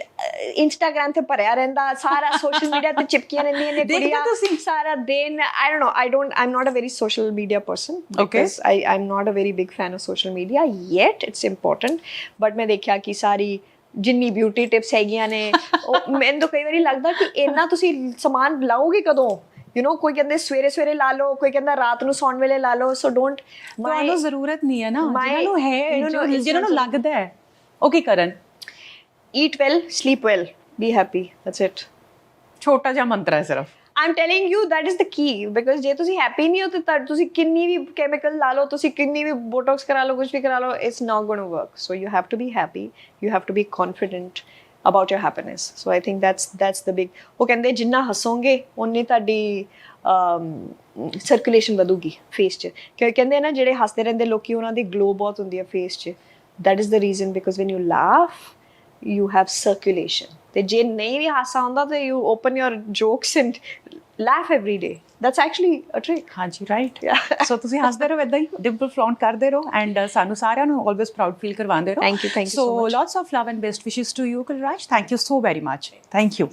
Instagram ਤੇ ਭਰਿਆ ਰਹਿੰਦਾ ਸਾਰਾ social media ਤੇ ਚਿਪਕੀਆਂ ਰਹਿੰਦੀਆਂ ਨੇ ਕੁੜੀਆਂ ਸਾਰਾ ਦਿਨ I'm not a very social media person because I'm not a very big fan of social media yet. It's important but ਮੈਂ ਦੇਖਿਆ ਕਿ ਸਾਰੀ ਜਿੰਨੀ ਬਿਊਟੀ ਟਿਪਸ ਹੈਗੀਆਂ ਨੇ ਉਹ ਮੈਨੂੰ ਤਾਂ ਕਈ ਵਾਰੀ ਲੱਗਦਾ ਕਿ ਇੰਨਾ ਤੁਸੀਂ ਸਮਾਨ ਲਾਓਗੇ ਕਦੋਂ ਕੋਈ ਕਹਿੰਦੇ ਸਵੇਰੇ ਸਵੇਰੇ ਲਾ ਲਓ, ਕੋਈ ਕਹਿੰਦਾ ਰਾਤ ਨੂੰ ਸੌਣ ਵੇਲੇ ਲਾ ਲਓ, ਸੋ ਡੋਂਟ ਤੁਹਾਨੂੰ ਜ਼ਰੂਰਤ ਨਹੀਂ ਹੈ ਨਾ, ਜਿਨ੍ਹਾਂ ਨੂੰ ਹੈ ਜਿਹਨਾਂ ਨੂੰ ਲੱਗਦਾ ਹੈ ਉਹ ਕੀ ਕਰਨ। Eat well, sleep well, be happy, that's it. ਛੋਟਾ ਜਿਹਾ ਮੰਤਰ ਹੈ ਸਿਰਫ। I am telling you that is the Ki, because ਜੇ ਤੁਸੀਂ ਹੈਪੀ ਨਹੀਂ ਹੋ ਤਾਂ ਤੁਸੀਂ ਕਿੰਨੀ ਵੀ ਕੈਮੀਕਲ ਲਾ ਲਓ, ਤੁਸੀਂ ਕਿੰਨੀ ਵੀ ਬੋਟੌਕਸ ਕਰਾ ਲਓ, ਕੁਝ ਵੀ ਕਰਾ ਲਓ, it's not going to work. So you have to be happy, you have to be confident about your happiness. So I think that's the big, ਉਹ ਕਹਿੰਦੇ ਜਿੰਨਾ ਹੱਸੋਗੇ ਉਨੀ ਤੁਹਾਡੀ ਸਰਕੂਲੇਸ਼ਨ ਵਧੂਗੀ ਫੇਸ 'ਚ, ਕਿਉਂਕਿ ਕਹਿੰਦੇ ਨਾ ਜਿਹੜੇ ਹੱਸਦੇ ਰਹਿੰਦੇ ਲੋਕੀ ਉਹਨਾਂ ਦੀ ਗਲੋ ਬਹੁਤ ਹੁੰਦੀ ਹੈ ਫੇਸ 'ਚ। that is the reason, because when you laugh you have circulation, ਤੇ ਜੇ ਨਹੀਂ ਵੀ ਹਾਸਾ ਆਉਂਦਾ ਤੇ you open your jokes and laugh every day. That's actually a trick. ਹਾਂਜੀ ਰਾਈਟ। ਸੋ ਤੁਸੀਂ ਹੱਸਦੇ ਰਹੋ, ਇਦਾਂ ਹੀ ਡਿੰਪਲ ਫਲੌਂਟ ਕਰਦੇ ਰਹੋ ਐਂਡ ਸਾਨੂੰ ਸਾਰਿਆਂ ਨੂੰ ਆਲਵੇਜ਼ ਪ੍ਰਾਊਡ ਫੀਲ ਕਰਵਾਉਂਦੇ ਰਹੋ। Thank you so so much. Lots of love and best wishes to you Kulraj, thank you so very much. Thank you.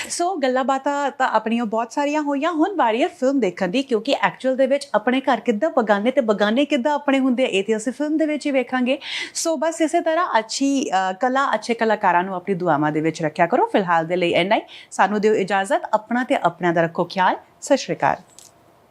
So ਗੱਲਾਂ ਬਾਤਾਂ ਤਾਂ ਆਪਣੀਆਂ ਬਹੁਤ ਸਾਰੀਆਂ ਹੋਈਆਂ, ਹੁਣ ਵਾਰੀ ਹੈ ਫਿਲਮ ਦੇਖਣ ਦੀ, ਕਿਉਂਕਿ ਐਕਚੁਅਲ ਦੇ ਵਿੱਚ ਆਪਣੇ ਘਰ ਕਿੱਦਾਂ ਬਗਾਨੇ ਤੇ ਬਗਾਨੇ ਕਿੱਦਾਂ ਆਪਣੇ ਹੁੰਦੇ ਆ, ਇਹ ਤੇ ਅਸੀਂ ਫਿਲਮ ਦੇ ਵਿੱਚ ਹੀ ਵੇਖਾਂਗੇ। ਸੋ ਬਸ ਇਸੇ ਤਰ੍ਹਾਂ ਅੱਛੀ ਕਲਾ, ਅੱਛੇ ਕਲਾਕਾਰਾਂ ਨੂੰ ਆਪਣੀ ਦੁਆਵਾਂ ਦੇ ਵਿੱਚ ਰੱਖਿਆ ਕਰੋ। ਫਿਲਹਾਲ ਦੇ ਲਈ ਇੰਨਾ ਹੀ, ਸਾਨੂੰ ਦਿਓ ਇਜਾਜ਼ਤ, ਆਪਣਾ ਤੇ ਆਪਣਿਆਂ ਦਾ ਰੱਖੋ ਖਿਆਲ। ਸਤਿ ਸ਼੍ਰੀ ਅਕਾਲ।